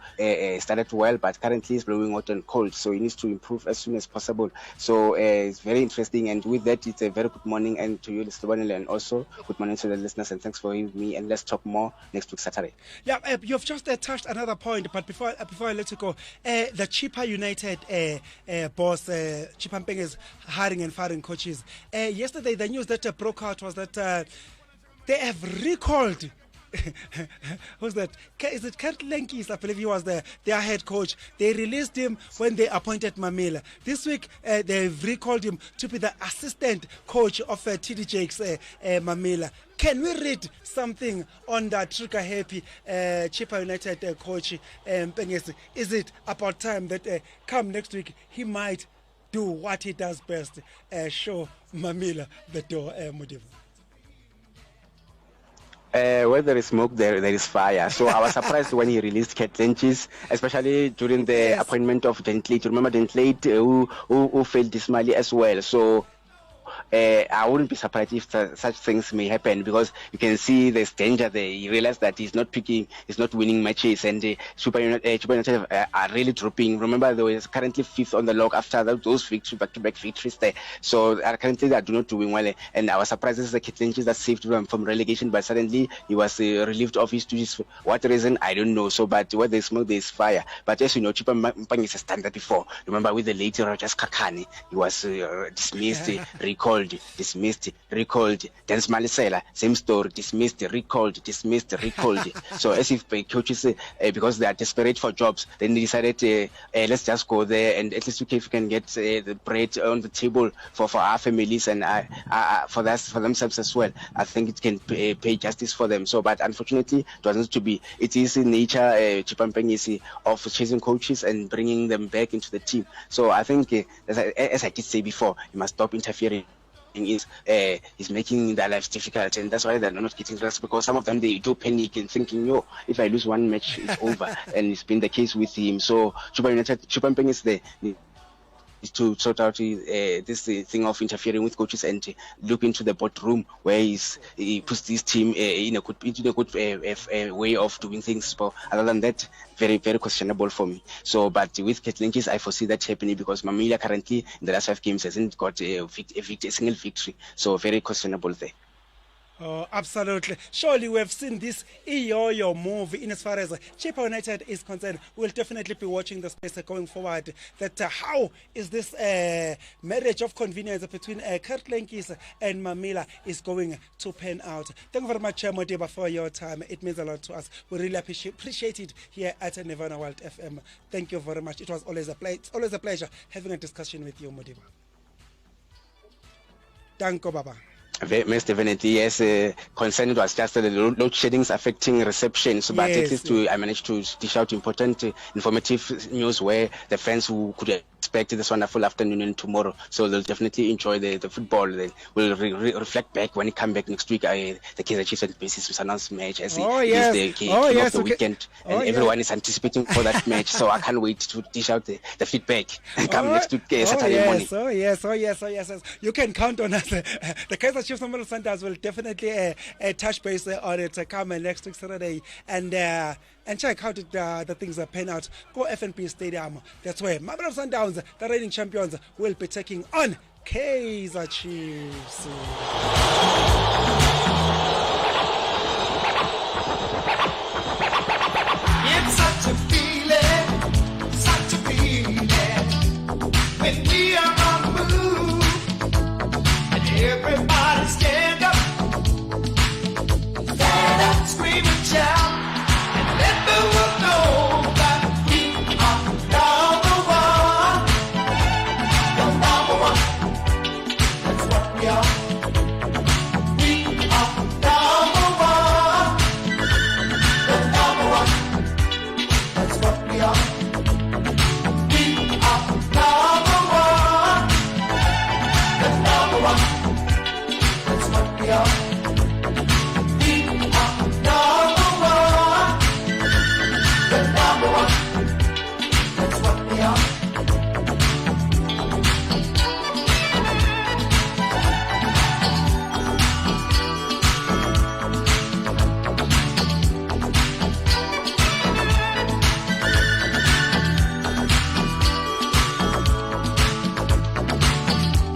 started well, but currently he's blowing hot and cold. So he needs to improve as soon as possible. So it's very interesting. And with that, it's a very good morning and to you, Mr. Wanele, and also good morning to the listeners. And thanks for having me. And let's talk more next week Saturday. Yeah, you've just touched another point, but before I let you go, the Chipa United boss, Chipa Mpeng, is hiring and firing coaches. Yesterday, the news that broke out was that they have recalled. Who's that? Is it Kurt Lenkis? I believe he was their head coach. They released him when they appointed Mamela. This week, they've recalled him to be the assistant coach of TD Jakes, Mamela. Can we read something on that Trigger Happy Chipa United coach? Is it about time that come next week he might do what he does best, show Mamela the door, Modibo? Where there is smoke, there is fire. So I was surprised when he released Kurt Lenchis, especially during the appointment of Dentlade. Remember Dentlade, who failed dismally as well. So I wouldn't be surprised if such things may happen, because you can see there's danger there. You realize that he's not winning matches, and Super United are really dropping. Remember, they were currently fifth on the log after those back-to-back victories there. So currently they are not doing well, and I was surprised this is the Kitlenches that saved them from relegation, but suddenly he was relieved of his duties. For what reason, I don't know. So, but where there's smoke, there's fire. But as you know, Chipa Mpeng has done that before. Remember with the late Rogers Kakani, he was dismissed, recalled, recalled, dismissed, recalled. Then Smalisela, same story, dismissed, recalled, dismissed, recalled. So as if coaches, because they are desperate for jobs, then they decided, let's just go there and at least we can get the bread on the table for our families and for themselves as well. I think it can pay justice for them. So, but unfortunately, it wasn't to be. It is in nature, Chipampengisi, of chasing coaches and bringing them back into the team. So I think, as I did say before, you must stop interfering. Is making their lives difficult, and that's why they're not getting rest, because some of them, they do panic and thinking, yo, if I lose one match, it's over. And it's been the case with him. So Chupampeng is the to sort out this thing of interfering with coaches and look into the boardroom where he puts this team in a good way of doing things. But other than that, very, very questionable for me. So, but with Ketlinkis, I foresee that happening, because Mamilia currently in the last 5 games hasn't got a single victory. So very questionable there. Oh, absolutely. Surely we have seen this yo movie in as far as Chippa United is concerned. We'll definitely be watching the space going forward. That how is this marriage of convenience between Kurt Lenkis and Mamila is going to pan out. Thank you very much, Modiba, for your time. It means a lot to us. We really appreciate it here at Nirvana World FM. Thank you very much. It was always a pleasure having a discussion with you, Modiba. Thank you, Baba. Most definitely, yes. Concern was just the load shedding affecting reception. So, but Yes, at least I managed to dish out important, informative news where the fans who could expect this wonderful afternoon and tomorrow. So they'll definitely enjoy the football. Then we'll reflect back when it come back next week. The Kaizer Chiefs and basis with announced match as it is the king of the weekend, and everyone is anticipating for that match. So I can't wait to dish out the feedback come next week Saturday morning. Oh yes. You can count on us. The Kaizer Chiefs and Sundowns will definitely touch base on it come next week Saturday and check how the things are pan out. Go FNP Stadium. That's where Mamelodi Sundowns, the reigning champions, will be taking on Kaizer Chiefs. It's such a feeling when we are on the move and everybody stand up, scream and shout, and let the world know that we are number one. That's what we are. We are number one. That's what we are. We are number one. That's what we are. We are number one. That's what we are.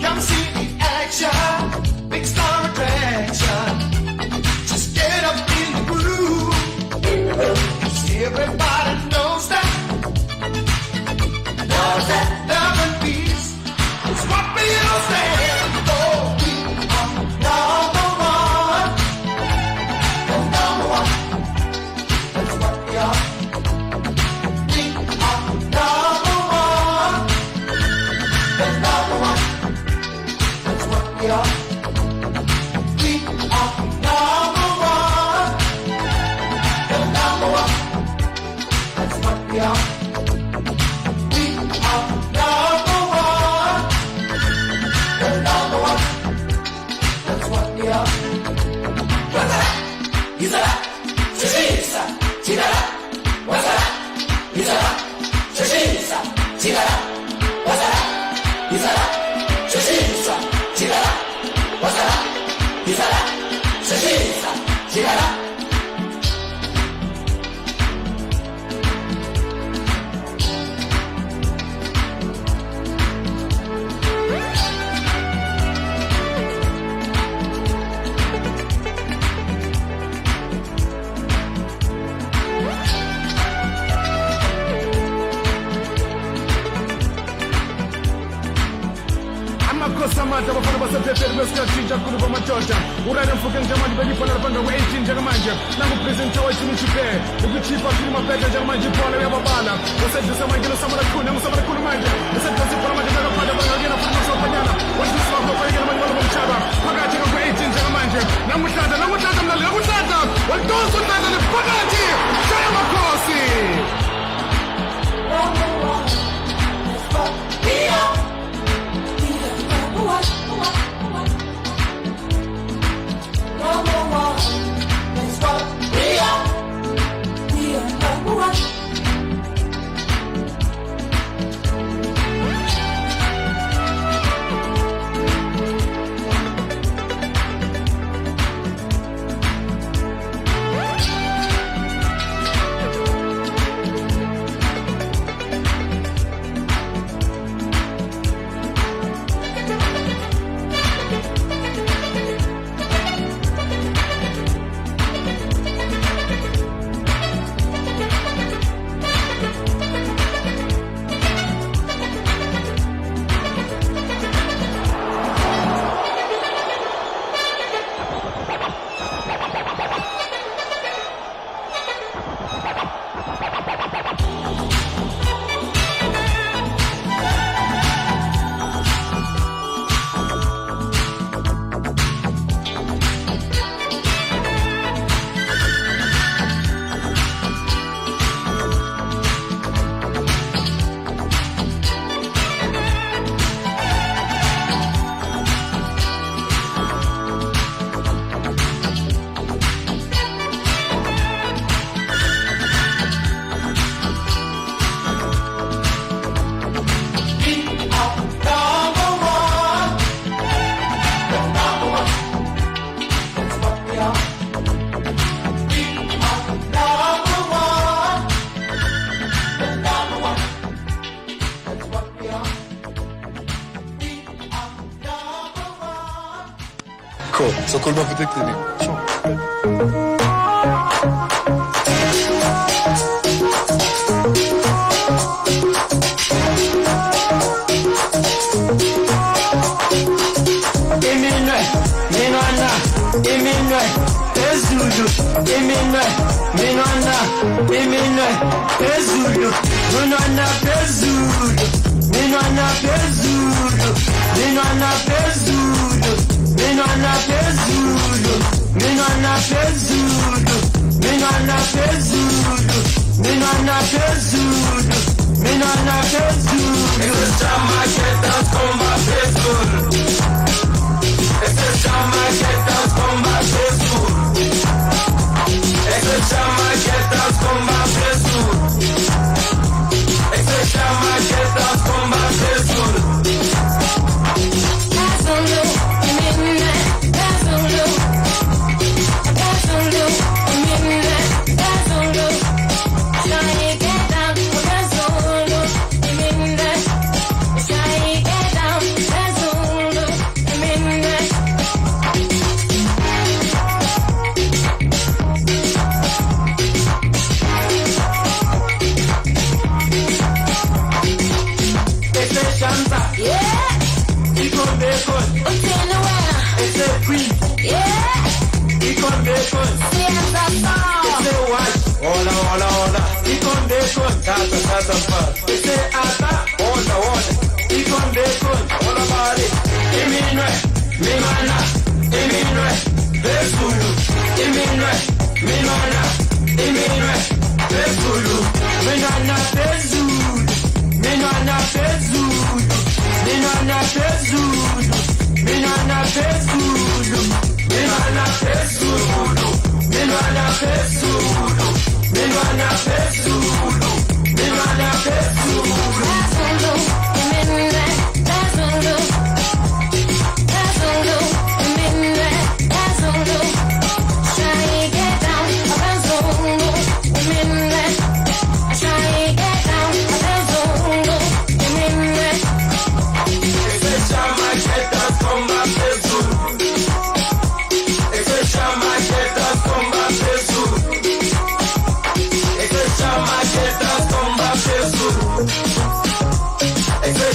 Come see the action, big star attraction. Just get up in the groove. 'Cause everybody knows that love and peace is what we all stand for. We are number one. That's what we are. We are number one. That's what we are. We are number one. That's what we are. We are number one. That's what we are. amandla abafana basephepheni kwesikhathi kakhulu kwamadoda urane mfuke njengamanje bengifonela lapha kwe-18 njengamanje nangupresenter wetimichipe ukuchipa khuluma bheke njengamanje ibhola uyababala usedlisa mangelo samalakhulu ngisamalakhulu manje esedlisa manje nakaphala bangakena futhi sofanyana wasisi wakho kwayekela manje walo bomhlaba phakathi kwe-18 njengamanje namuhlanza mnali namuhlanza walidonsa uhlala lephakathi shaya makhosi Cool. So cool about predicting it. Sure.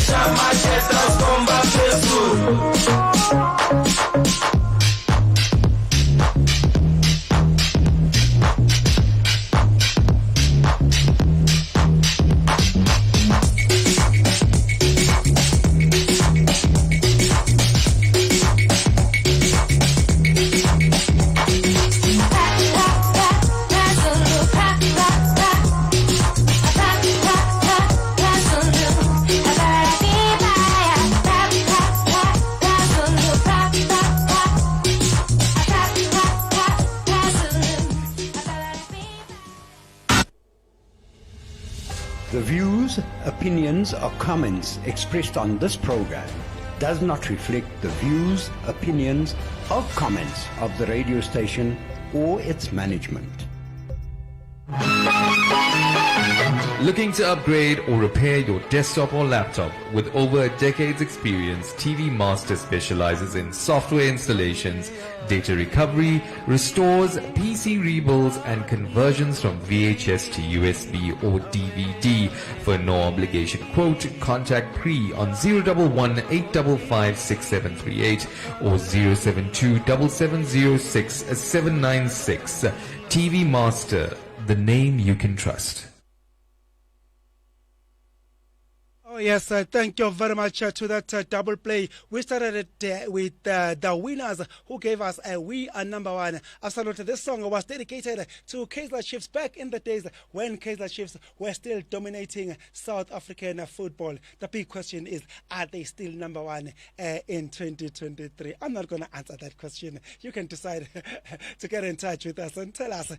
Chama que das bombas Jesus. The views, opinions, or comments expressed on this program does not reflect the views, opinions, or comments of the radio station or its management. Looking to upgrade or repair your desktop or laptop? With over a decade's experience, TV Master specializes in software installations, data recovery, restores, PC rebuilds, and conversions from VHS to USB or DVD. For no obligation quote, contact Pre on 011 855 6738 or 072 7706 796. TV Master, the name you can trust. Oh yes, thank you very much to that double play. We started it with the winners who gave us a We Are Number One. Absolutely, this song was dedicated to Kaizer Chiefs back in the days when Kaizer Chiefs were still dominating South African football. The big question is, are they still number one in 2023? I'm not going to answer that question. You can decide to get in touch with us and tell us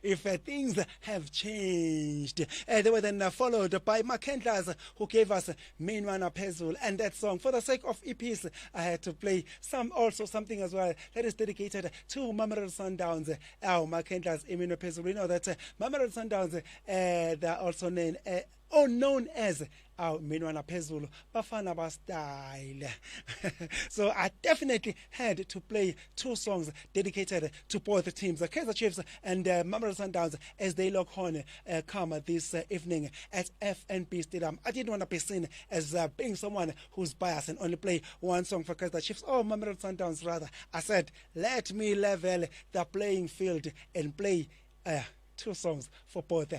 if things have changed. They were then followed by Makendlas, who gave us Minwana Pezul, and that song, for the sake of EPs, I had to play something as well that is dedicated to Mamelodi Sundowns. Our Makendlas Minwana Pezul. We know that Mamelodi Sundowns, they're also known as our Minwana Pezulu Bafana Ba style. So I definitely had to play two songs dedicated to both teams, the Kaizer Chiefs and Mamelodi Sundowns, as they lock on come this evening at FNB Stadium. I didn't want to be seen as being someone who's biased and only play one song for Kaizer Chiefs or Mamelodi Sundowns rather. I said, let me level the playing field and play two songs for both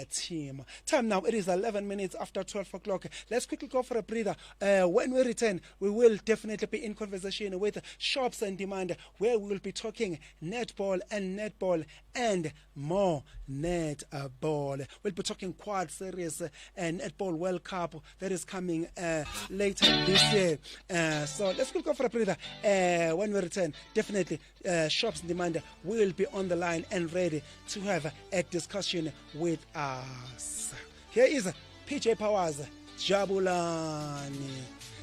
team. Time now, it is 11 minutes after 12 o'clock. Let's quickly go for a breather. When we return, we will definitely be in conversation with Shops and Demand, where we will be talking netball and more netball. We'll be talking Quadseries and Netball World Cup that is coming later this year. So let's quickly go for a breather. When we return, definitely Shops and Demand will be on the line and ready to have a discussion with us. Here is PJ Powers, Jabulani.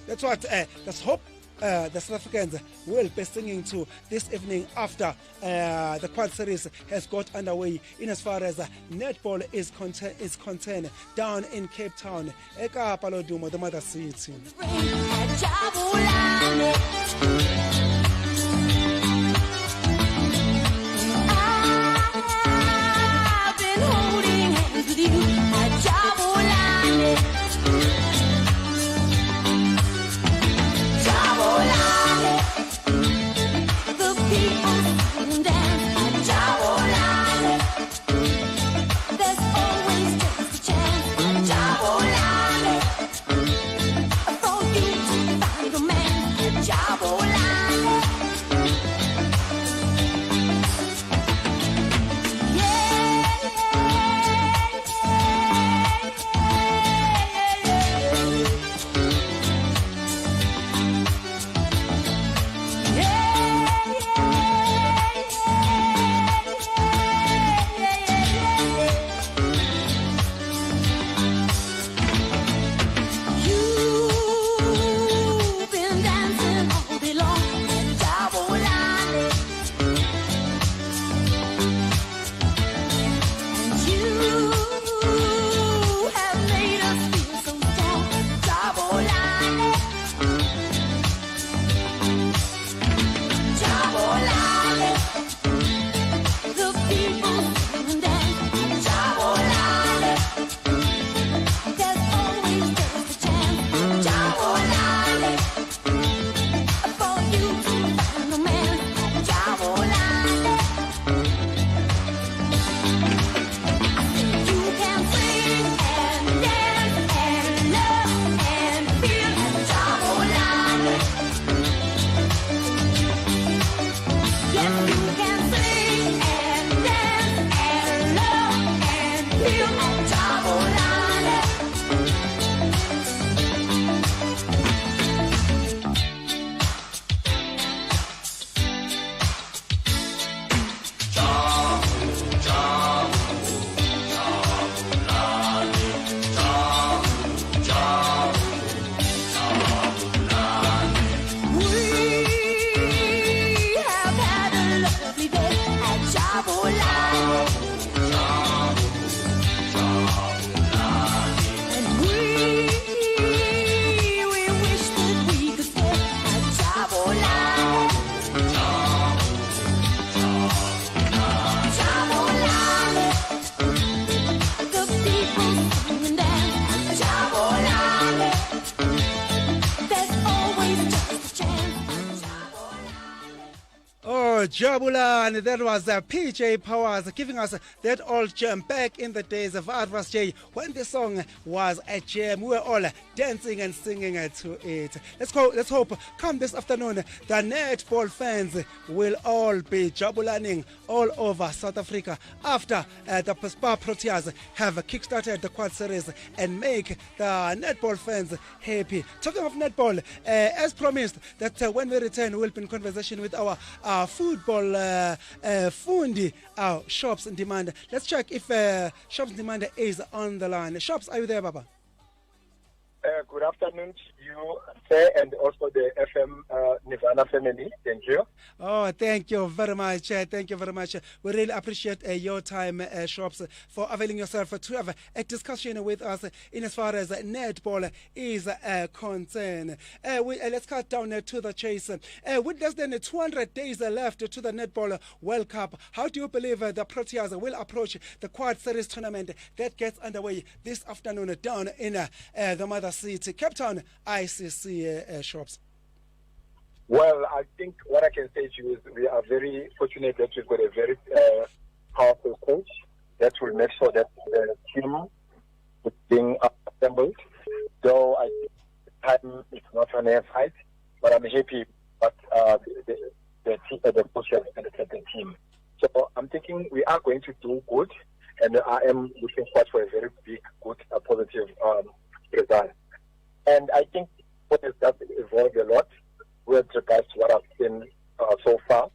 That's what, let's hope the South Africans will be singing to this evening after the Quadseries has got underway in as far as netball is concerned down in Cape Town, Ekapa Lodumo, the mother city. And we wish that we could say Jabulani. Jabulani. The people sing and dance. Jabulani. There's always just a chance. Oh, Jabulani, that was PJ Powers giving us that old jam back in the days of Advance J when the song was a jam. We were all dancing and singing to it. Let's hope come this afternoon the netball fans will all be Jabulaning all over South Africa after the Spa Proteas have kickstarted the Quad Series and make the netball fans happy. Talking of netball, as promised that when we return we'll be in conversation with our football fundi, our Shops in Demand. Let's check if Shops in Demand is on the line. Shops, are you there, Baba? Good afternoon to you, sir, and also the FM Nirvana family. Thank you. Oh, thank you very much. Thank you very much. We really appreciate your time, Shops, for availing yourself to have a discussion with us in as far as netball is concerned. Let's cut down to the chase. With less than 200 days left to the Netball World Cup, how do you believe the Proteas will approach the Quad Series tournament that gets underway this afternoon down in the mother city, Cape Town, ICC, Shops? Well, I think what I can say to you is we are very fortunate that we've got a very powerful coach that will make sure that the team is being assembled. Though I think the time is not on their side, but I'm happy that the coach has selected the team. So I'm thinking we are going to do good, and I am looking forward for a very big, good, positive result. And I think what has just evolved a lot with regards to what I've seen so far.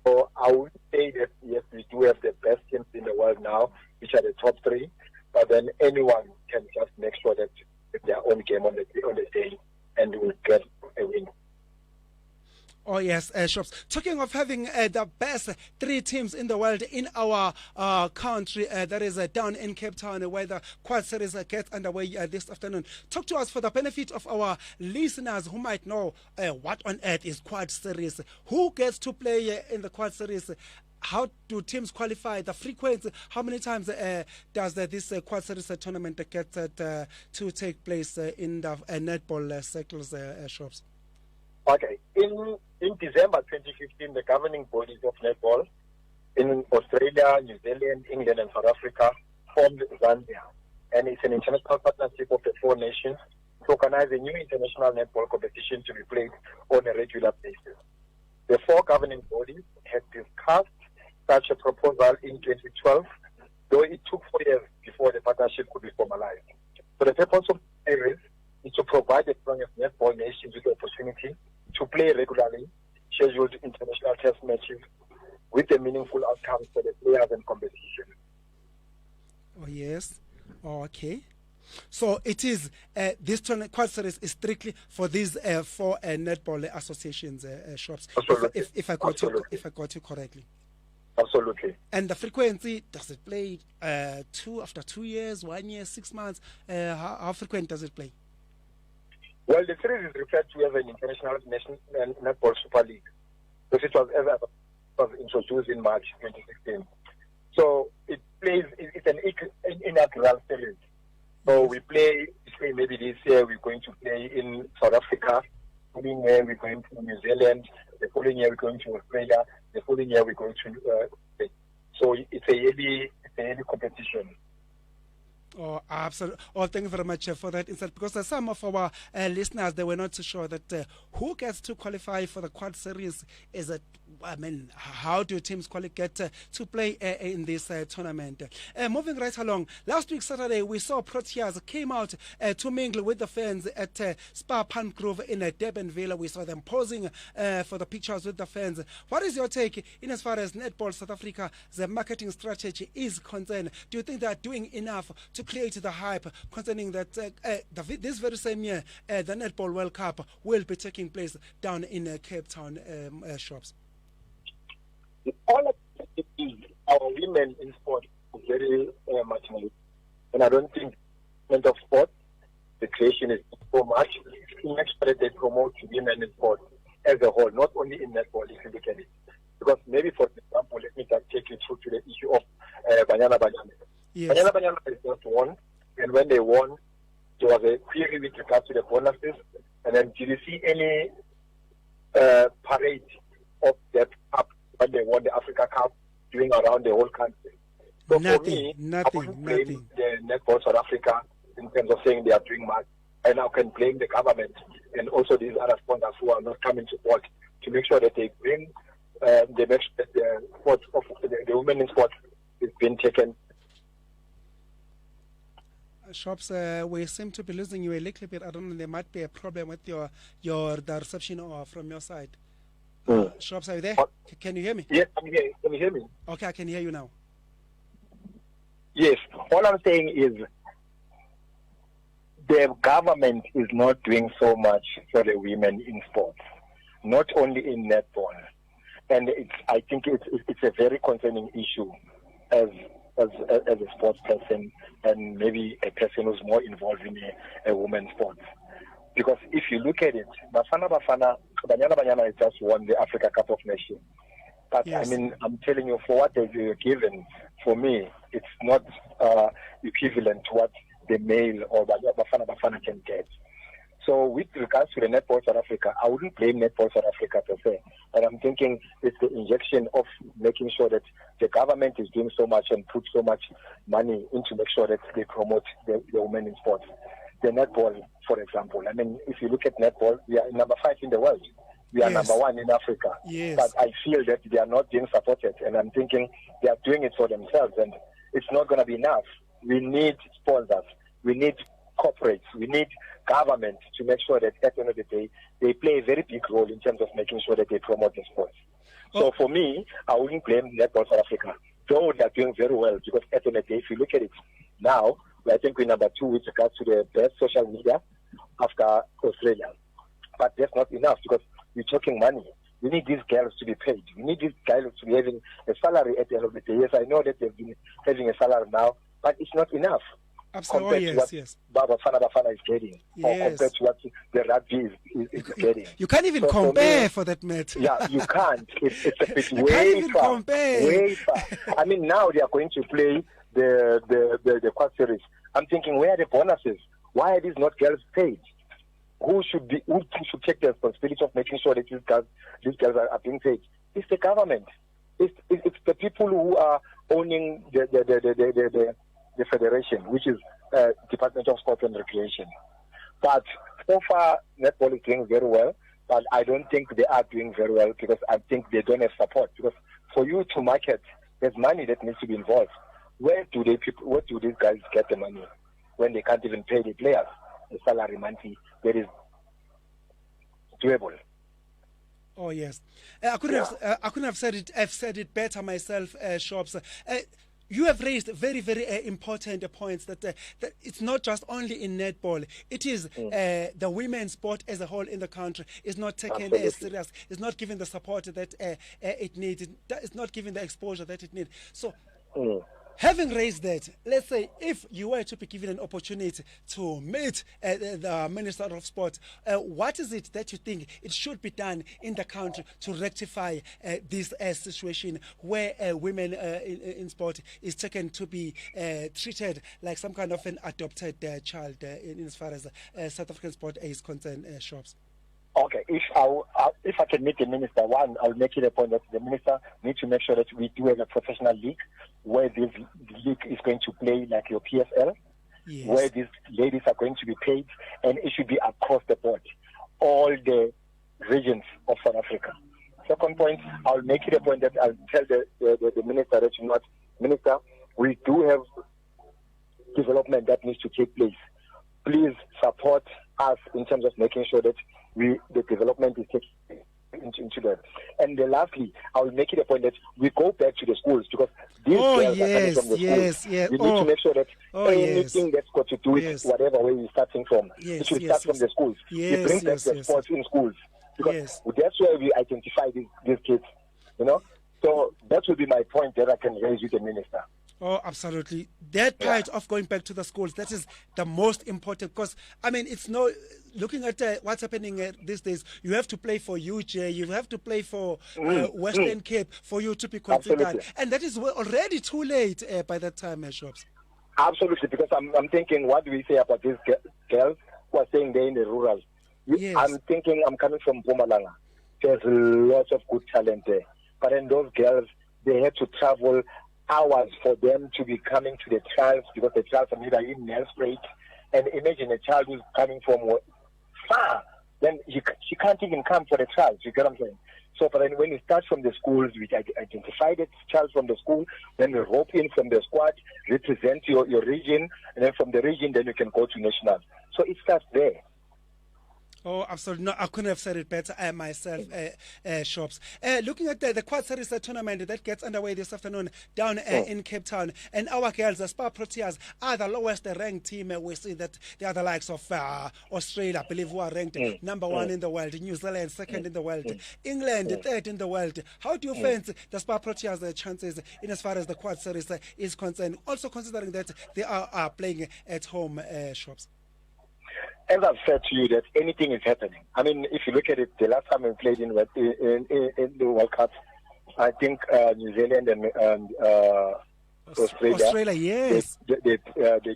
So I would say that yes, we do have the best teams in the world now, which are the top three. But then anyone can just make sure that it's their own game on the day, and will get a win. Oh yes, Shops. Talking of having the best three teams in the world in our country, that is down in Cape Town, where the Quad Series gets underway this afternoon. Talk to us for the benefit of our listeners who might know what on earth is Quad Series. Who gets to play in the Quad Series? How do teams qualify? The frequency? How many times does this Quad Series tournament get to take place in the netball circles, Shops? Okay. In December 2015, the governing bodies of netball in Australia, New Zealand, England, and South Africa formed Zambia. And it's an international partnership of the four nations to organize a new international netball competition to be played on a regular basis. The four governing bodies had discussed such a proposal in 2012, though it took 4 years before the partnership could be formalized. So the purpose of the series is to provide the strongest netball nations with the opportunity to play regularly scheduled international test matches with a meaningful outcome for the players and competition. Oh, yes. Oh, okay. So it is, this Quad Series is strictly for these four netball associations, Shops. Absolutely. If I got you correctly. Absolutely. And the frequency, does it play after 2 years, 1 year, 6 months? How frequent does it play? Well, the series is referred to as an International Netball Super League, because it was introduced in March 2016. So it's an inaugural series. So we play maybe this year we're going to play in South Africa, the following year we're going to New Zealand, the following year we're going to Australia, the following year we're going to so it's a yearly competition. Oh, absolutely. Oh, thank you very much for that insight. Because some of our listeners, they were not so sure that who gets to qualify for the Quad Series. How do teams get to play in this tournament? Moving right along, last week Saturday we saw Proteas came out to mingle with the fans at Spa Palm Grove in Durbanville. We saw them posing for the pictures with the fans. What is your take in as far as Netball South Africa, the marketing strategy is concerned? Do you think they are doing enough to create the hype concerning that this very same year the Netball World Cup will be taking place down in Cape Town, Shops? All of our women in sport are very much nice. And I don't think of sport, the creation is so much. In next that they promote women in sport as a whole, not only in netball, if you look at it. Because maybe, for example, let me just take you through to the issue of Banyana Banyana. Yes. Banyana Banyana has just won, and when they won, there was a query with regard to the bonuses. And then, did you see any parade of that cup when they won the Africa Cup doing around the whole country? So for me, I wouldn't blame the Netball South Africa in terms of saying they are doing much. And I can blame the government and also these other sponsors who are not coming to sport to make sure that they bring the next the sport of the women in sport is being taken. Shops, we seem to be losing you a little bit. I don't know, there might be a problem with the reception or from your side. Shops, are you there? Can you hear me? Yes, I'm here. Can you hear me? Okay, I can hear you now. Yes. All I'm saying is the government is not doing so much for the women in sports, not only in netball. And I think it's a very concerning issue as a sports person and maybe a person who's more involved in a women's sports. Because if you look at it, Banyana Banyana has just won the Africa Cup of Nations. But yes. I mean, I'm telling you, for what they're given, for me, it's not equivalent to what the male or Bafana can get. So with regards to the Netball South Africa, I wouldn't blame Netball South Africa per se. And I'm thinking it's the injection of making sure that the government is doing so much and put so much money into make sure that they promote the women in sports. The netball, for example. I mean, if you look at netball, we are number 5 in the world. We are Yes. number 1 in Africa. Yes. But I feel that they are not being supported. And I'm thinking they are doing it for themselves. And it's not going to be enough. We need sponsors. We need corporates. We need government to make sure that at the end of the day, they play a very big role in terms of making sure that they promote the sports. So for me, I wouldn't blame Netball South Africa, though they are doing very well. Because at the end of the day, if you look at it now, I think we're number 2 with regards to the best social media after Australia. But that's not enough because we're talking money. We need these girls to be paid. We need these guys to be having a salary at the end of the day. Yes, I know that they've been having a salary now, but it's not enough. Absolutely, compared to what Bafana is getting, or compared to what the rugby is getting. You can't even compare for that matter. Yeah, you can't. It's a bit you way can't even far. compare. Way far. I mean, now they are going to play the Quadseries. I'm thinking, where are the bonuses? Why are these not girls paid? Who should take the responsibility of making sure that these girls are being paid? It's the government. It's the people who are owning the federation, which is Department of Sport and Recreation. But so far, netball is doing very well, but I don't think they are doing very well because I think they don't have support. Because for you to market, there's money that needs to be involved. Where do these guys get the money when they can't even pay the players the salary monthly that is doable? Oh yes, I couldn't have said it. I've said it better myself. Shops. You have raised very, very important points that it's not just only in netball. It is the women's sport as a whole in the country is not taken as serious. It's not given the support that it needs. It's not given the exposure that it needs. So, having raised that, let's say if you were to be given an opportunity to meet the Minister of Sport, what is it that you think it should be done in the country to rectify this situation where women in sport is taken to be treated like some kind of an adopted child in as far as South African sport is concerned, Shops? Okay, if I can meet the minister, one, I'll make it a point that the minister needs to make sure that we do have a professional league where this league is going to play like your PSL, where these ladies are going to be paid, and it should be across the board, all the regions of South Africa. Second point, I'll make it a point that I'll tell the minister that, you know what, Minister, we do have development that needs to take place. Please support us in terms of making sure that the development is taken into that. And lastly, I will make it a point that we go back to the schools because these girls are coming from the schools. We need to make sure that anything that's got to do with whatever way we're starting from, it should start from the schools. We bring back the sports in schools because that's where we identify these kids, you know. So that would be my point that I can raise with the minister. Oh, absolutely. That part of going back to the schools, that is the most important, because, I mean, it's no, looking at what's happening these days, you have to play for UJ, you have to play for Western Cape for you to be considered. Absolutely. And that is already too late by that time, Shops. Absolutely, because I'm thinking, what do we say about these girls who are staying there in the rural? Yes. I'm thinking, I'm coming from Mpumalanga. There's lots of good talent there. But then those girls, they had to travel hours for them to be coming to the trials, because the trials are either in Nelspruit. And imagine a child who's coming from far, then she can't even come for the trials. You get what I'm saying? So, but then when you start from the schools, we identify the child from the school, then we rope in from the squad, represent your region, and then from the region, then you can go to national. So it starts there. Oh, absolutely. No, I couldn't have said it better myself, Shops. Looking at the Quadseries tournament that gets underway this afternoon down in Cape Town, and our girls, the Spa Proteas, are the lowest ranked team. We see that they are the likes of Australia, I believe, who are ranked number 1 in the world, New Zealand second in the world, England third in the world. How do you fancy the Spa Proteas' chances in as far as the Quadseries is concerned? Also considering that they are playing at home, Shops. As I've said to you, that anything is happening. I mean, if you look at it, the last time we played in the World Cup, I think New Zealand and Australia, yes. They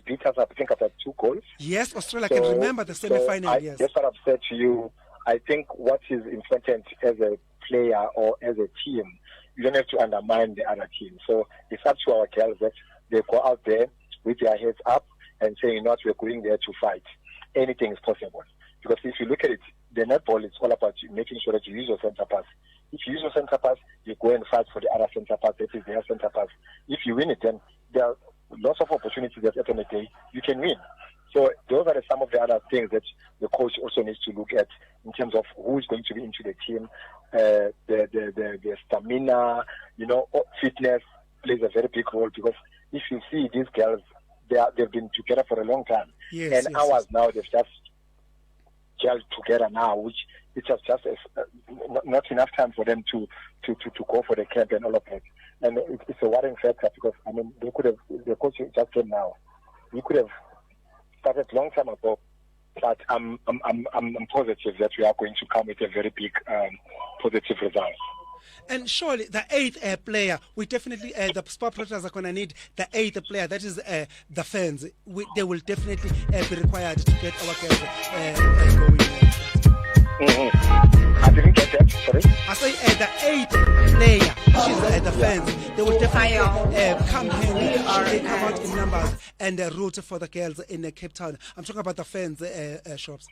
beat us, I think, after 2 goals. Yes, Australia can remember the semi-final, yes. That's what I've said to you. I think what is important as a player or as a team, you don't have to undermine the other team. So it's up to our girls that they go out there with their heads up and saying, not, we're going there to fight. Anything is possible. Because if you look at it, the netball is all about making sure that you use your center pass. If you use your center pass, you go and fight for the other center pass. That is their center pass. If you win it, then there are lots of opportunities that at the end of the day you can win. So those are some of the other things that the coach also needs to look at in terms of who is going to be into the team. The stamina, fitness plays a very big role, because if you see these girls, they've been together for a long time. Yes, hours now, they've just gelled together now, which it's just not enough time for them to go for the camp and all of that. And it's a worrying factor, because, I mean, the coach just came now. We could have started long time ago, but I'm positive that we are going to come with a very big positive result. And surely the 8th player, we definitely, the Spa Proteas are going to need the 8th player, that is the fans. They will definitely be required to get our girls going. I didn't get that, sorry. I say the 8th player, which is the fans. They will definitely campaign, should they come out in numbers, and root for the girls in Cape Town. I'm talking about the fans, Shops.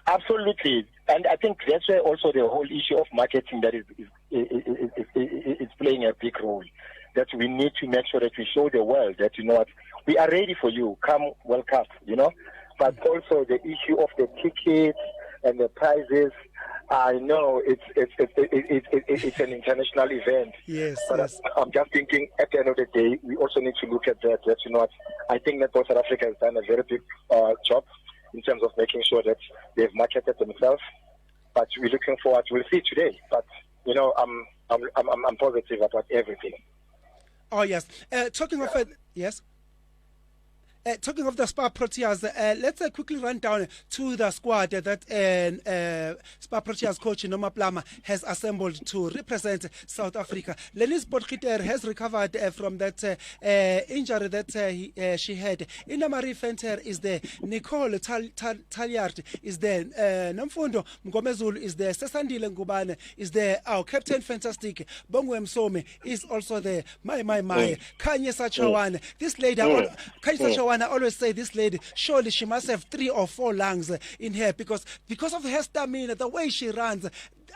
Absolutely, and I think that's where also the whole issue of marketing that is playing a big role. That we need to make sure that we show the world that, you know what, we are ready for you. Come World Cup, But also the issue of the tickets and the prizes. I know it's an international event. Yes, but yes. I'm just thinking at the end of the day, we also need to look at that. You know what, I think that South Africa has done a very big job in terms of making sure that they've marketed themselves. But we're looking forward. We'll see today. But I'm positive about everything. Oh yes. Talking of yes. Talking of the Spa Proteas, let's quickly run down to the squad that Spa Proteas coach Noma Plama has assembled to represent South Africa. Lenis Potgieter has recovered from that injury that she had. Ina Marie Venter is there. Nicole Talliard is there. Namfundo Mgomezulu is there. Sesandile Ngubane is there. Our Captain Fantastic Bongwe Msome is also there. My. Kanye Sachawan. This lady, Kanye Sachawan, I always say this lady, surely she must have 3 or 4 lungs in her, because of her stamina, the way she runs.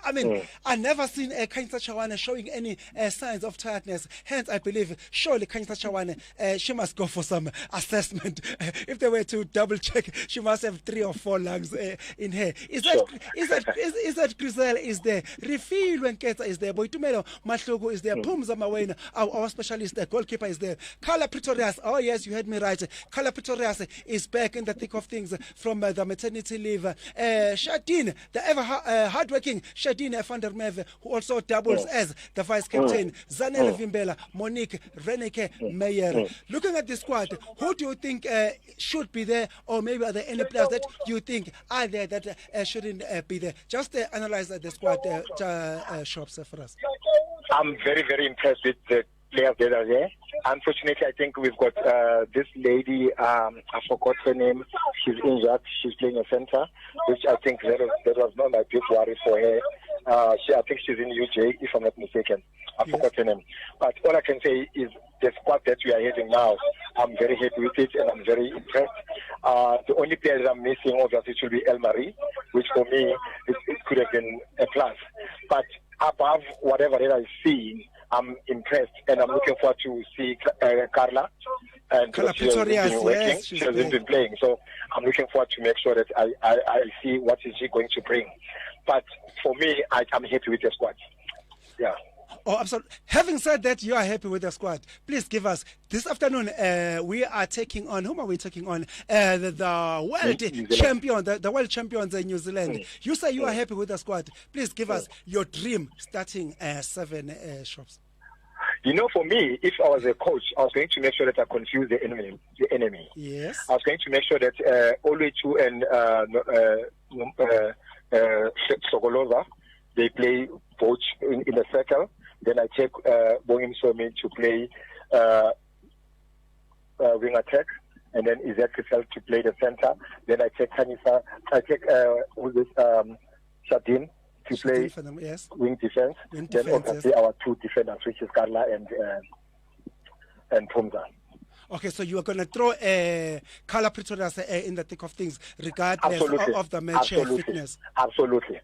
I mean, I've never seen Kanyisa Chawana showing any signs of tiredness. Hence, I believe surely Kanyisa Chawana, she must go for some assessment. If they were to double check, she must have 3 or 4 lungs in her. Is that Grisel is there? Refill when Ketsa is there. Boitumelo Matlogo is there. Pumza Mawena, our specialist, the goalkeeper is there. Carla Pretorius, oh yes, you heard me right. Carla Pretorius is back in the thick of things from the maternity leave. Shadin, the ever hardworking Shadine van der Merwe, who also doubles as the vice captain, Zanele Vimbela, Monique Reneke Meyer. Looking at the squad, who do you think should be there, or maybe are there any players that you think are there that shouldn't be there? Just analyze the squad, Shops, for us. I'm very, very impressed with the players that are there. Unfortunately, I think we've got this lady, I forgot her name. She's injured. She's playing a center, which I think that was not a big worry for her. I think she's in UJ, if I'm not mistaken. I forgot her name. But all I can say is the squad that we are having now, I'm very happy with it and I'm very impressed. The only player that I'm missing, obviously, should be El Marie, which for me, it could have been a plus. But above whatever that I see, I'm impressed, and I'm looking forward to see Carla. And Carla she hasn't Pretorius, been working. yes, She hasn't been playing, so I'm looking forward to make sure that I see what is she going to bring. But for me, I'm happy with the squad. Yeah. Oh, absolutely. Having said that, you are happy with the squad. Please give us this afternoon. We are taking on. Whom are we taking on? The world champion, the world champions in New Zealand. You say you are happy with the squad. Please give us your dream starting 7 Shops. You know, for me, if I was a coach, I was going to make sure that I confuse the enemy. Yes. I was going to make sure that Olechu and Sokoloza, they play both in the circle. Then I take Bongim Somi to play wing attack, and then Isaac Kisel to play the center. Then I take Kanisa, Shadin to play wing defense. Then obviously our two defenders, which is Carla and Pumza. Okay, so you are going to throw Carla Pretorius in the thick of things, regardless of the match fitness. Absolutely.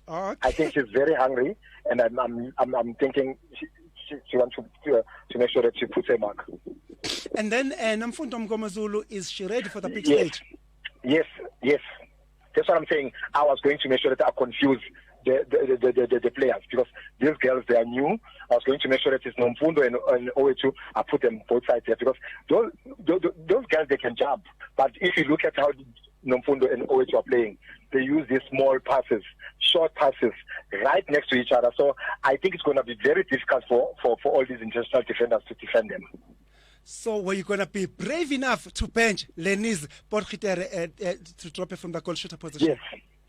Okay. I think she's very hungry, and I'm thinking she wants to make sure that she puts her mark. And then Namfundo Mgomezulu, is she ready for the big stage? Yes. That's what I'm saying. I was going to make sure that I confuse the players, because these girls, they are new. I was going to make sure that it's Nomfundo and Oechu. I put them both sides there, because those girls, they can jump. But if you look at how Nomfundo and Oechu are playing, they use these small passes, short passes, right next to each other. So I think it's going to be very difficult for all these international defenders to defend them. So were you going to be brave enough to bench Lenise Porchitere to drop it from the goal shooter position?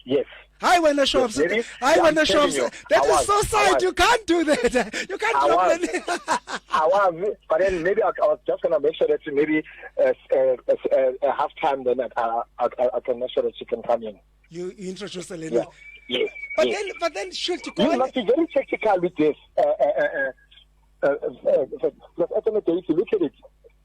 Yes. Hi, Wender Shops. That is so sad. You can't do that. You can't drop Lenise. I was, but then maybe I was just going to make sure that maybe a half time, then I can make sure that she can come in. You introduce Lenise. Yes. But then should you go? You must be very tactical with this. Because at the end of the day, if you look at it,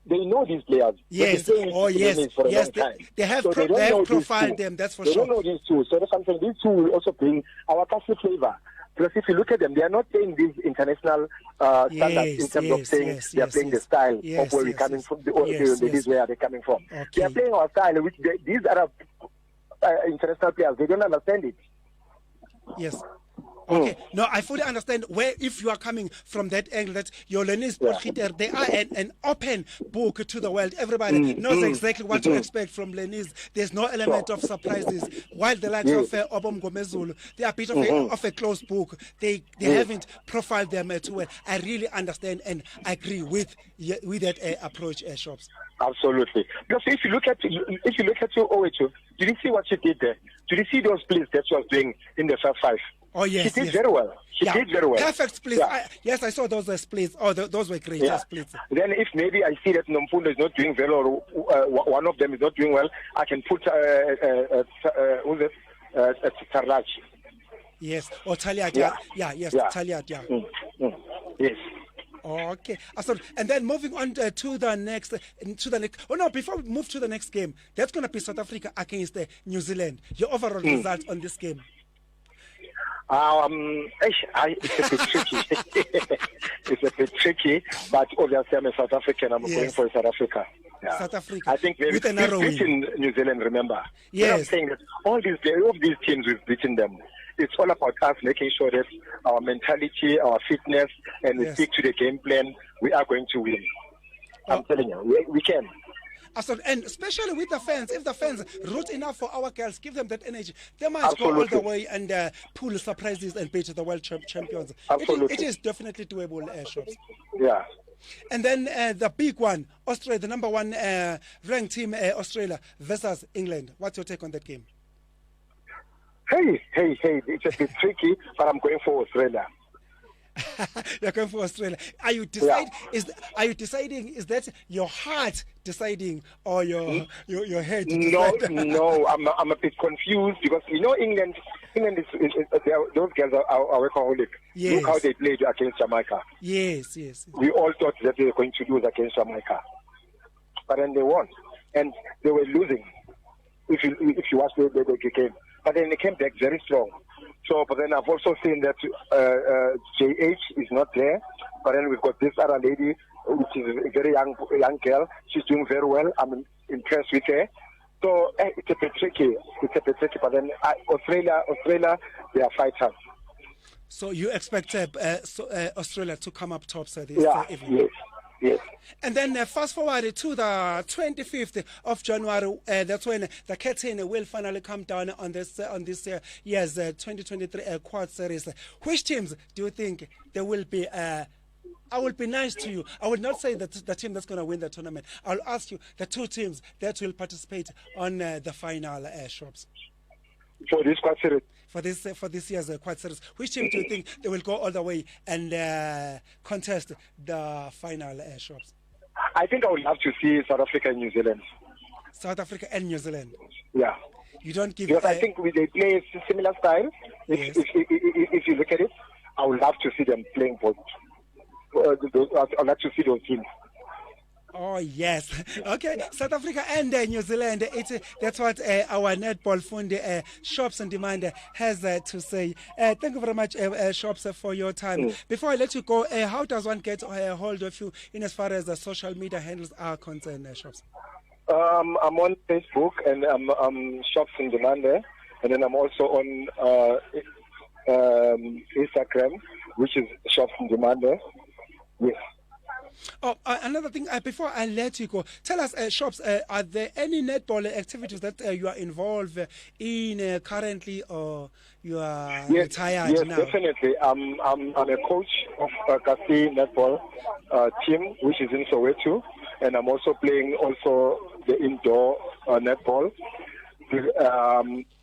they know these players. Yes. For a long time. They have so profiled them, that's for sure. They don't know these two. So that's something. These two will also bring our castle flavor. Because if you look at them, they are not playing these international standards in terms of saying they are playing the style of where we're coming from, where are they coming from. Okay. They are playing our style, which these are international players. They don't understand it. Yes. Okay. No, I fully understand where, if you are coming from that angle, that your Lenise Porchitere, they are an open book to the world. Everybody knows exactly what to expect from Lenise. There's no element of surprises. While the likes of Obom Gomezulu, they are a bit of a closed book. They haven't profiled them too well. I really understand and agree with that approach, Shops. Absolutely. Because if you look at your OHO, did you see what she did there? Did you see those plays that she was doing in the first 5? Oh, yes. She did very well. She did very well. Perfect splits. Yes, I saw those splits. Oh, those were great splits. Then if maybe I see that Nomfundo is not doing well, or one of them is not doing well, I can put Tarlach. Yes, or Taliat. Yes, Taliat. Yes. Okay. And then moving on to the next. Oh no! Before we move to the next game, that's going to be South Africa against New Zealand. Your overall result on this game? It's a bit tricky. It's a bit tricky, but obviously I'm a South African. I'm going for South Africa. Yeah. South Africa. I think we've beaten New Zealand, remember? Yes. I'm saying that all these teams, we've beaten them. It's all about us making sure that our mentality, our fitness, and we stick to the game plan, we are going to win. I'm telling you, we can. And especially with the fans, if the fans root enough for our girls, give them that energy, they might go all the way and pull surprises and beat the world champions. It is definitely doable, Shops. Yeah. And then the big one, Australia, the number one ranked team, Australia versus England. What's your take on that game? Hey, it's a bit tricky, but I'm going for Australia. You're going for Australia. Are you Are you deciding? Is that your heart deciding or your head? No. I'm a bit confused because England is those girls are workaholic. Yes. Look how they played against Jamaica. Yes. We all thought that they were going to lose against Jamaica, but then they won, and they were losing. If you watch the game, but then they came back very strong. So, but then I've also seen that JH is not there. But then we've got this other lady, which is a very young girl. She's doing very well. I'm impressed with her. So it's a bit tricky. But then Australia, they are fighters. So you expect Australia to come up top this evening? Yes. And then fast forward to the 25th of January. That's when the curtain will finally come down on this year's 2023 Quad Series. Which teams do you think there will be? I will be nice to you. I will not say that the team that's going to win the tournament. I'll ask you the two teams that will participate on the final Shops. For this Quad Series? For this year's Quad Series, which team do you think they will go all the way and contest the final Shops? I think I would love to see South Africa and New Zealand. South Africa and New Zealand. Yeah. You don't give. Because I think they play a similar style. If you look at it, I would love to see them playing both. I'd like to see those teams. Oh yes, okay. South Africa and New Zealand. That's what our netball fund Shops on Demand has to say. Thank you very much, Shops, for your time. Before I let you go, how does one get a hold of you in as far as the social media handles are concerned, Shops? I'm on Facebook and I'm Shops on Demand there, and then I'm also on Instagram, which is Shops on Demand there. Yes. Oh, another thing, before I let you go, tell us, Shops, are there any netball activities that you are involved in currently, or you are retired now? Yes, definitely. I'm a coach of Kasi netball team, which is in Soweto, and I'm also playing the indoor netball.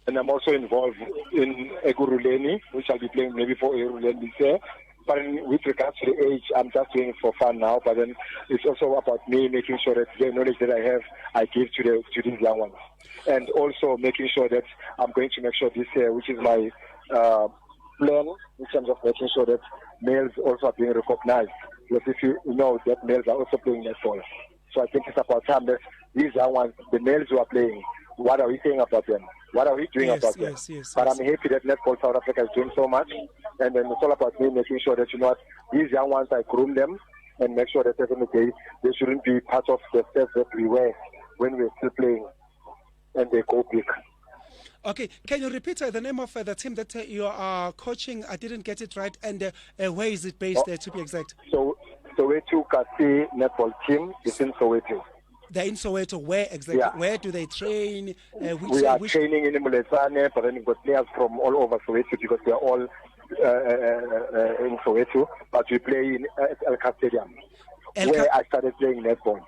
And I'm also involved in Eguruleni, which I'll be playing maybe for Eguruleni this year. But with regards to the age, I'm just doing it for fun now. But then it's also about me making sure that the knowledge that I have, I give to these young ones. And also making sure that I'm going to make sure this year, which is my plan, in terms of making sure that males also are being recognized. Because if you know that males are also playing netball. So I think it's about time that these young ones, the males who are playing, what are we saying about them? What are we doing about them? But I'm happy that Netball South Africa is doing so much. And then it's all about me making sure that, these young ones, I groom them and make sure that at the end of the day, they shouldn't be part of the steps that we were when we were still playing and they go big. Okay, can you repeat the name of the team that you are coaching? I didn't get it right. And where is it based, to be exact? So, Soweto Kasi Netball team is in Soweto. They're in Soweto. Where exactly? Yeah. Where do they train? We are training in Mulesane, but then we've got players from all over Soweto because we are all in Soweto. But we play in Elka Stadium, where I started playing netball.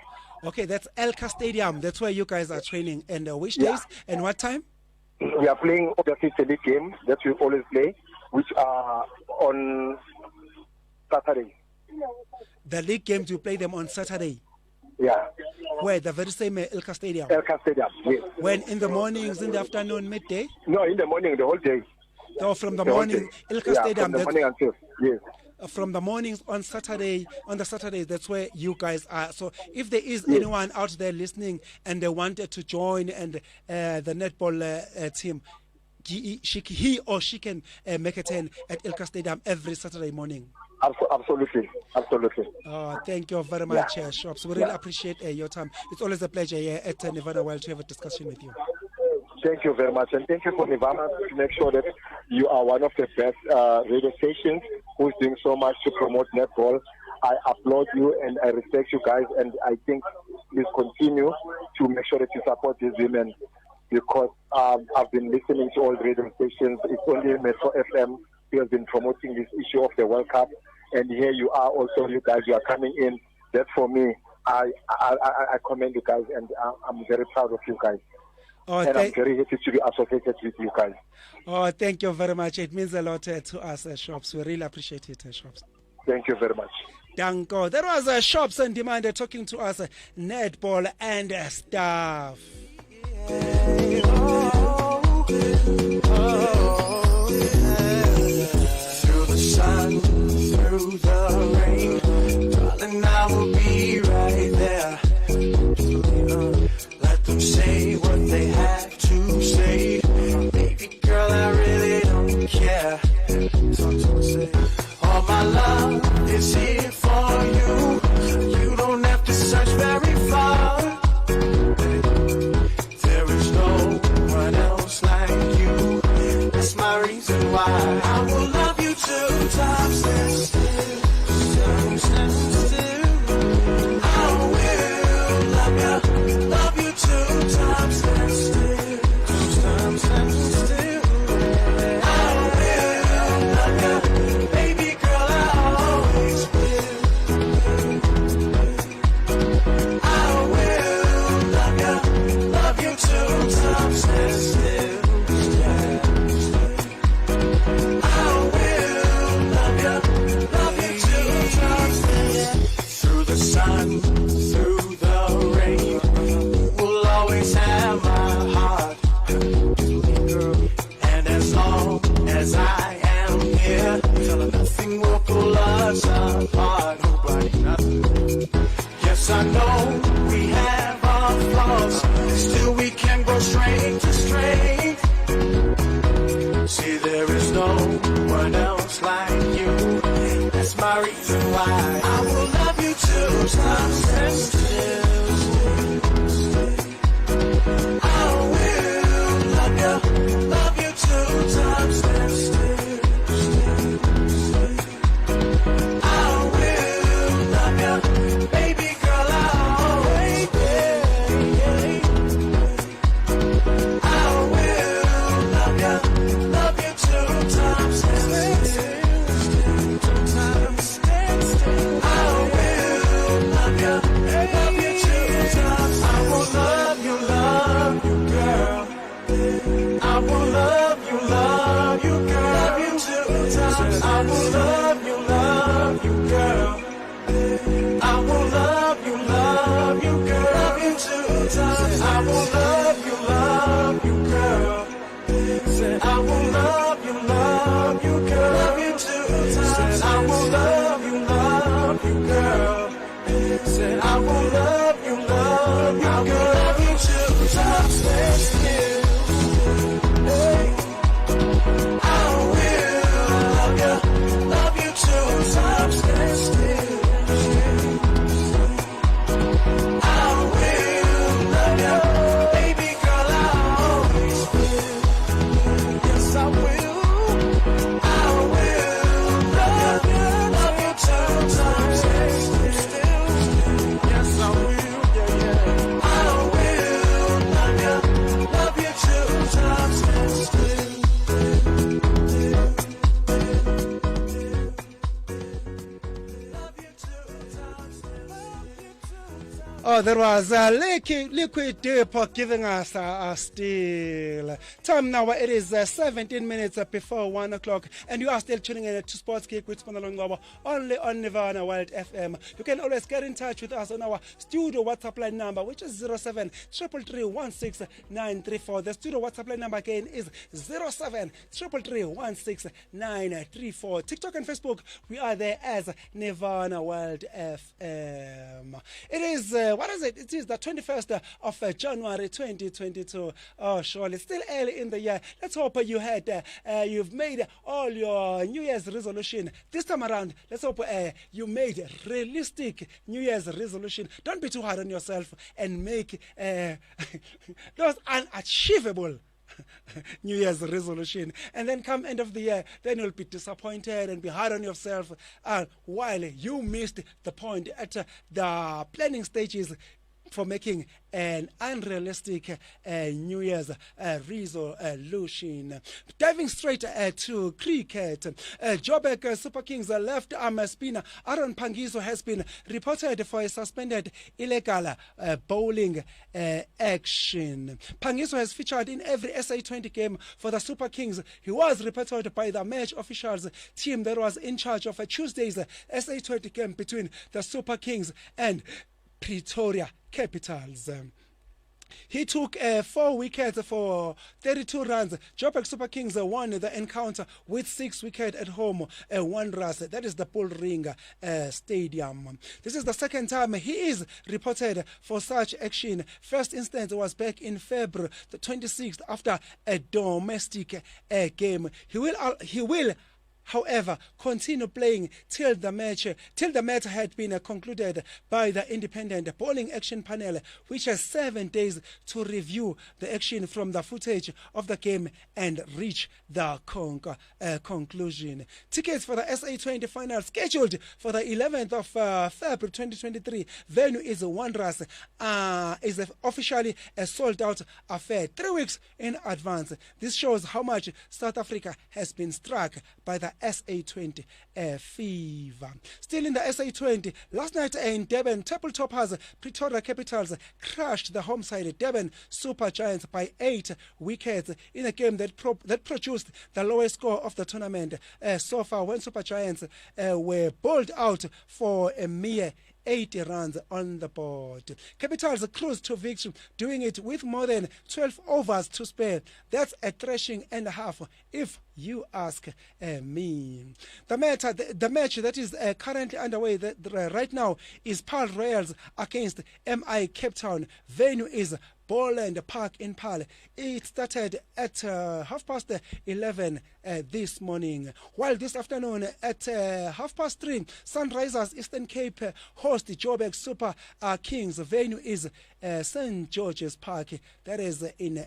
Okay, that's Elka Stadium. That's where you guys are training. And which days and what time? We are playing obviously the league games that we always play, which are on Saturday. The league games, you play them on Saturday? Yeah. Where? The very same Elka Stadium? Elka Stadium, yes. When? In the mornings, in the afternoon, midday? No, in the morning, the whole day. So from the morning, Elka Stadium. From the morning until, yes. From the mornings on the Saturdays, that's where you guys are. So if there is anyone out there listening and they wanted to join and the netball team, he or she can make a turn at Elka Stadium every Saturday morning. Absolutely. Thank you very much, Shops. We really appreciate your time. It's always a pleasure here at Nirvana World to have a discussion with you. Thank you very much, and thank you for Nirvana to make sure that you are one of the best radio stations who's doing so much to promote netball. I applaud you and I respect you guys, and I think please continue to make sure that you support these women, because I've been listening to all the radio stations. It's only Metro FM who has been promoting this issue of the World Cup, and here you are also, you guys, you are coming in. That for me, I commend you guys, and I'm very proud of you guys. Oh, and I'm very happy to be associated with you guys. Oh, thank you very much. It means a lot to us, Shops. We really appreciate it, Shops. Thank you very much. Danko. There was Shops and Demand talking to us, netball and stuff. Through the sun, through the rain, darling, I will be right there. Let them say what they have to say. Baby girl, I really don't care. All my love is here for you. You don't have to search very far. There is no one else like you. That's my reason why I will love you till time stands still. I will love you till time stands still. Time stands still. I will love you, baby girl, I always will. I will love you till time stands still. I will love you till time stands still. Through the sun, through the rain, will always have my heart. And as long as I am here, nothing will pull us apart. Nobody, nothing. Yes, I know we have our flaws, still we can go straight to straight. See, there is no one else like you. That's my reason why I will love you till time stands still. I will love you till time stands still. I will love you, baby girl, I always will. I will love you till time stands still. Time stands still. I will love you till time. I will love you, girl. I will love you, girl. Love you till time. I will love you, girl. I will love you, girl. Love you till time. I will love you, girl. Said I will love you, girl. Love you till time. I will love you, girl. Said I will love you, girl. Love you till time stands still. I will love you till time stands still. I will love you, baby girl, I always will. Yes, I will. I will love you till time stands still. Yes, I will. I will love you till time stands still. Oh, there was Liquid Depot giving us a steal. Time now, it is 17 minutes before 1 o'clock, and you are still tuning in to Sports Kick with Spanalongwabo only on Nirvana Wild FM. You can always get in touch with us on our studio WhatsApp line number, which is 07 333 16934. The studio WhatsApp line number again is 07 333 16934. TikTok and Facebook, we are there as Nirvana Wild FM. It is what is it? It is the 21st of January 2022. Oh, surely it's still early in the year. Let's hope you've made all your New Year's resolution this time around. Let's hope you made realistic New Year's resolution. Don't be too hard on yourself and make those unachievable New Year's resolution, and then come end of the year, then you'll be disappointed and be hard on yourself while you missed the point at the planning stages. for making an unrealistic New Year's resolution. Diving straight to cricket, Joburg Super Kings left arm spinner Aaron Pangiso has been reported for a suspended illegal bowling action. Pangiso has featured in every SA20 game for the Super Kings. He was reported by the match officials team that was in charge of Tuesday's SA20 game between the Super Kings and Pretoria Capitals. He took 4 wickets for 32 runs. Joburg Super Kings won the encounter with 6 wickets at home, Wanderers. That is the Bullring Stadium. This is the second time he is reported for such action. First instance was back in February the 26th after a domestic game. He will however, continue playing till the matter had been concluded by the independent bowling action panel, which has 7 days to review the action from the footage of the game and reach the conclusion. Tickets for the SA20 final scheduled for the 11th of February 2023. Venue is Wanderers. Is officially a sold-out affair 3 weeks in advance. This shows how much South Africa has been struck by the SA20 fever. Still in the SA20, last night in Durban, Table Toppers Pretoria Capitals crushed the home side Durban Super Giants by 8 wickets in a game that produced the lowest score of the tournament so far, when Super Giants were bowled out for a mere 80 runs on the board. Capitals cruised to victory, doing it with more than 12 overs to spare. That's a thrashing and a half, if you ask me. The match that is currently underway right now is Paarl Royals against MI Cape Town. Venue is Boland Park in Paarl. It started at 11:30 this morning. While this afternoon at 3:30, Sunrisers Eastern Cape host Joburg Super Kings. Venue is St. George's Park. That is in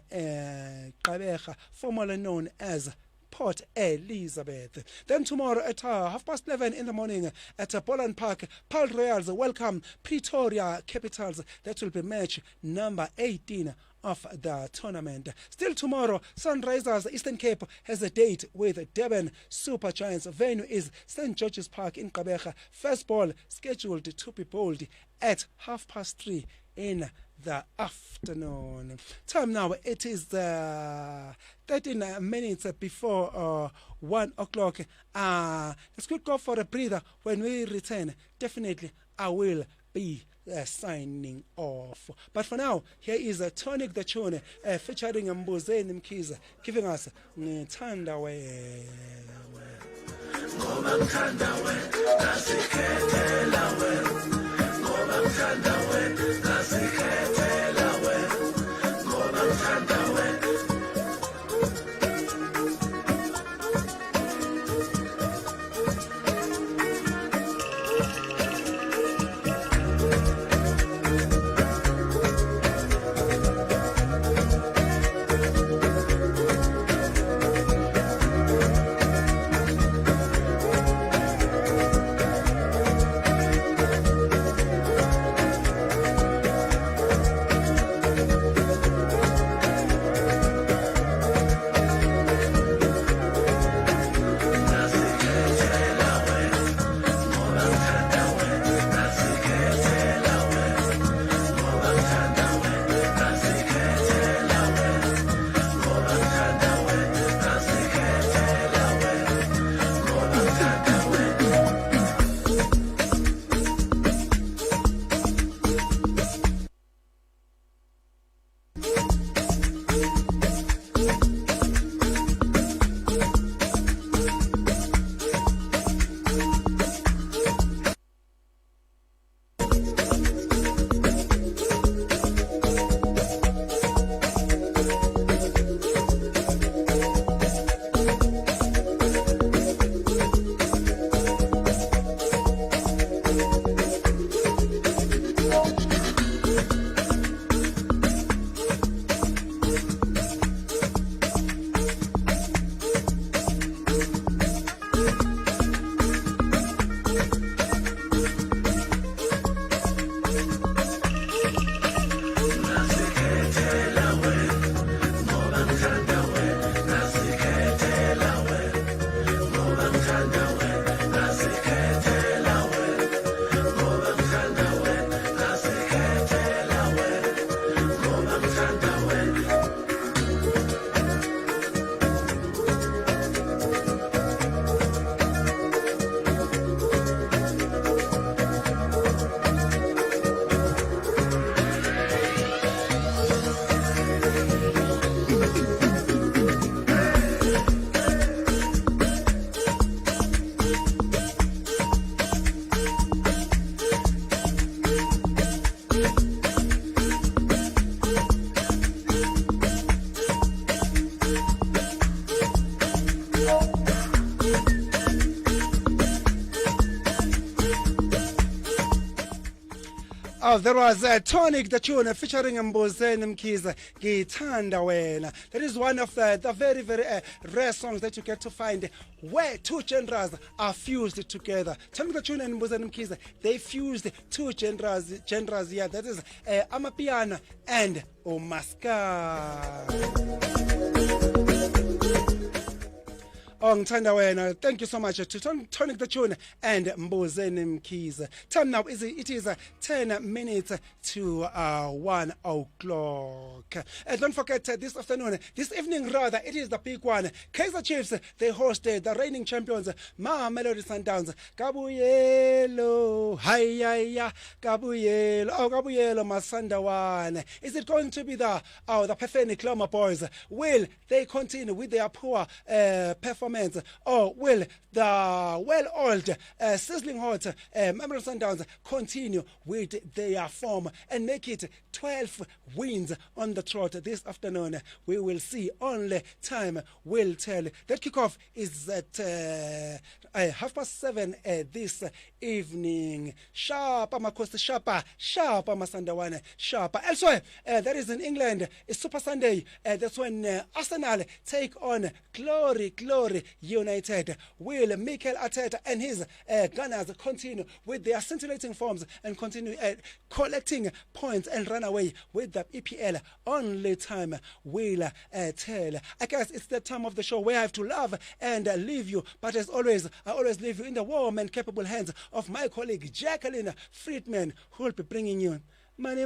Gqeberha, formerly known as Port Elizabeth. Then tomorrow at 11:30 in the morning at Boland Park, Paarl Royals welcome Pretoria Capitals. That will be match number 18 of the tournament. Still tomorrow, Sunrisers Eastern Cape has a date with Durban Super Giants. Venue is St. George's Park in Gqeberha. First ball scheduled to be bowled at 3:30 in the afternoon. Time now, it is 13 minutes before 1 o'clock. Let's quick go for a breather. When we return, definitely I will be signing off. But for now, here is Tonic the Tune featuring Mbuzeni Mkhize, giving us Thanda We. Oh, there was Tonic the tune featuring Mbuzeni Mkhize, Ngithanda Wena. That is one of the very, very rare songs that you get to find where two genres are fused together. Tonic the tune and Mbuzeni Mkhize, they fused two genres here. That is Amapiano and Omaska. Oh, Ngithanda Wena. Thank you so much to Tonic the Tune and Mbuzeni Mkhize. Time now it is 10 minutes to 1 o'clock. Don't forget this evening rather, it is the big one. Kaizer Chiefs, they hosted the reigning champions, Mamelodi Sundowns. Kabuyelo, hayaya, Kabuyelo, oh Kabuyelo, Masandawane. Is it going to be the Perfect Cloma boys? Will they continue with their poor performance? Or will the well-oiled, sizzling hot Mamelodi Sundowns continue with their form and make it 12 wins on the trot this afternoon? We will see. Only time will tell. That kickoff is at 7:30 this evening. Sharp, Amakosta, sharp, Masandawane, sharp. Elsewhere, that is in England. It's Super Sunday. That's when Arsenal take on Glory United. Will Mikel Arteta and his Gunners continue with their scintillating forms and continue collecting points and run away with the EPL? Only time will tell. I guess it's the time of the show where I have to love and leave you. But as always, I always leave you in the warm and capable hands of my colleague Jacqueline Friedman, who will be bringing you money.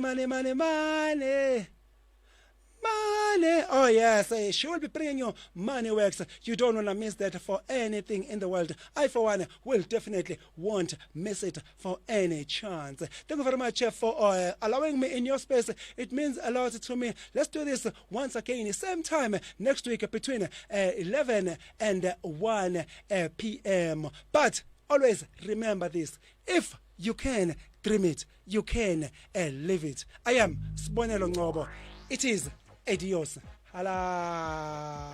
Oh yes, she will be bringing you Money Works. You don't want to miss that for anything in the world. I for one will definitely won't miss it for any chance. Thank you very much for allowing me in your space. It means a lot to me. Let's do this once again, same time next week between 11 and 1 p.m. But always remember this: if you can dream it, you can live it. I am Sibonelo Ngobo. It is adios. Halala.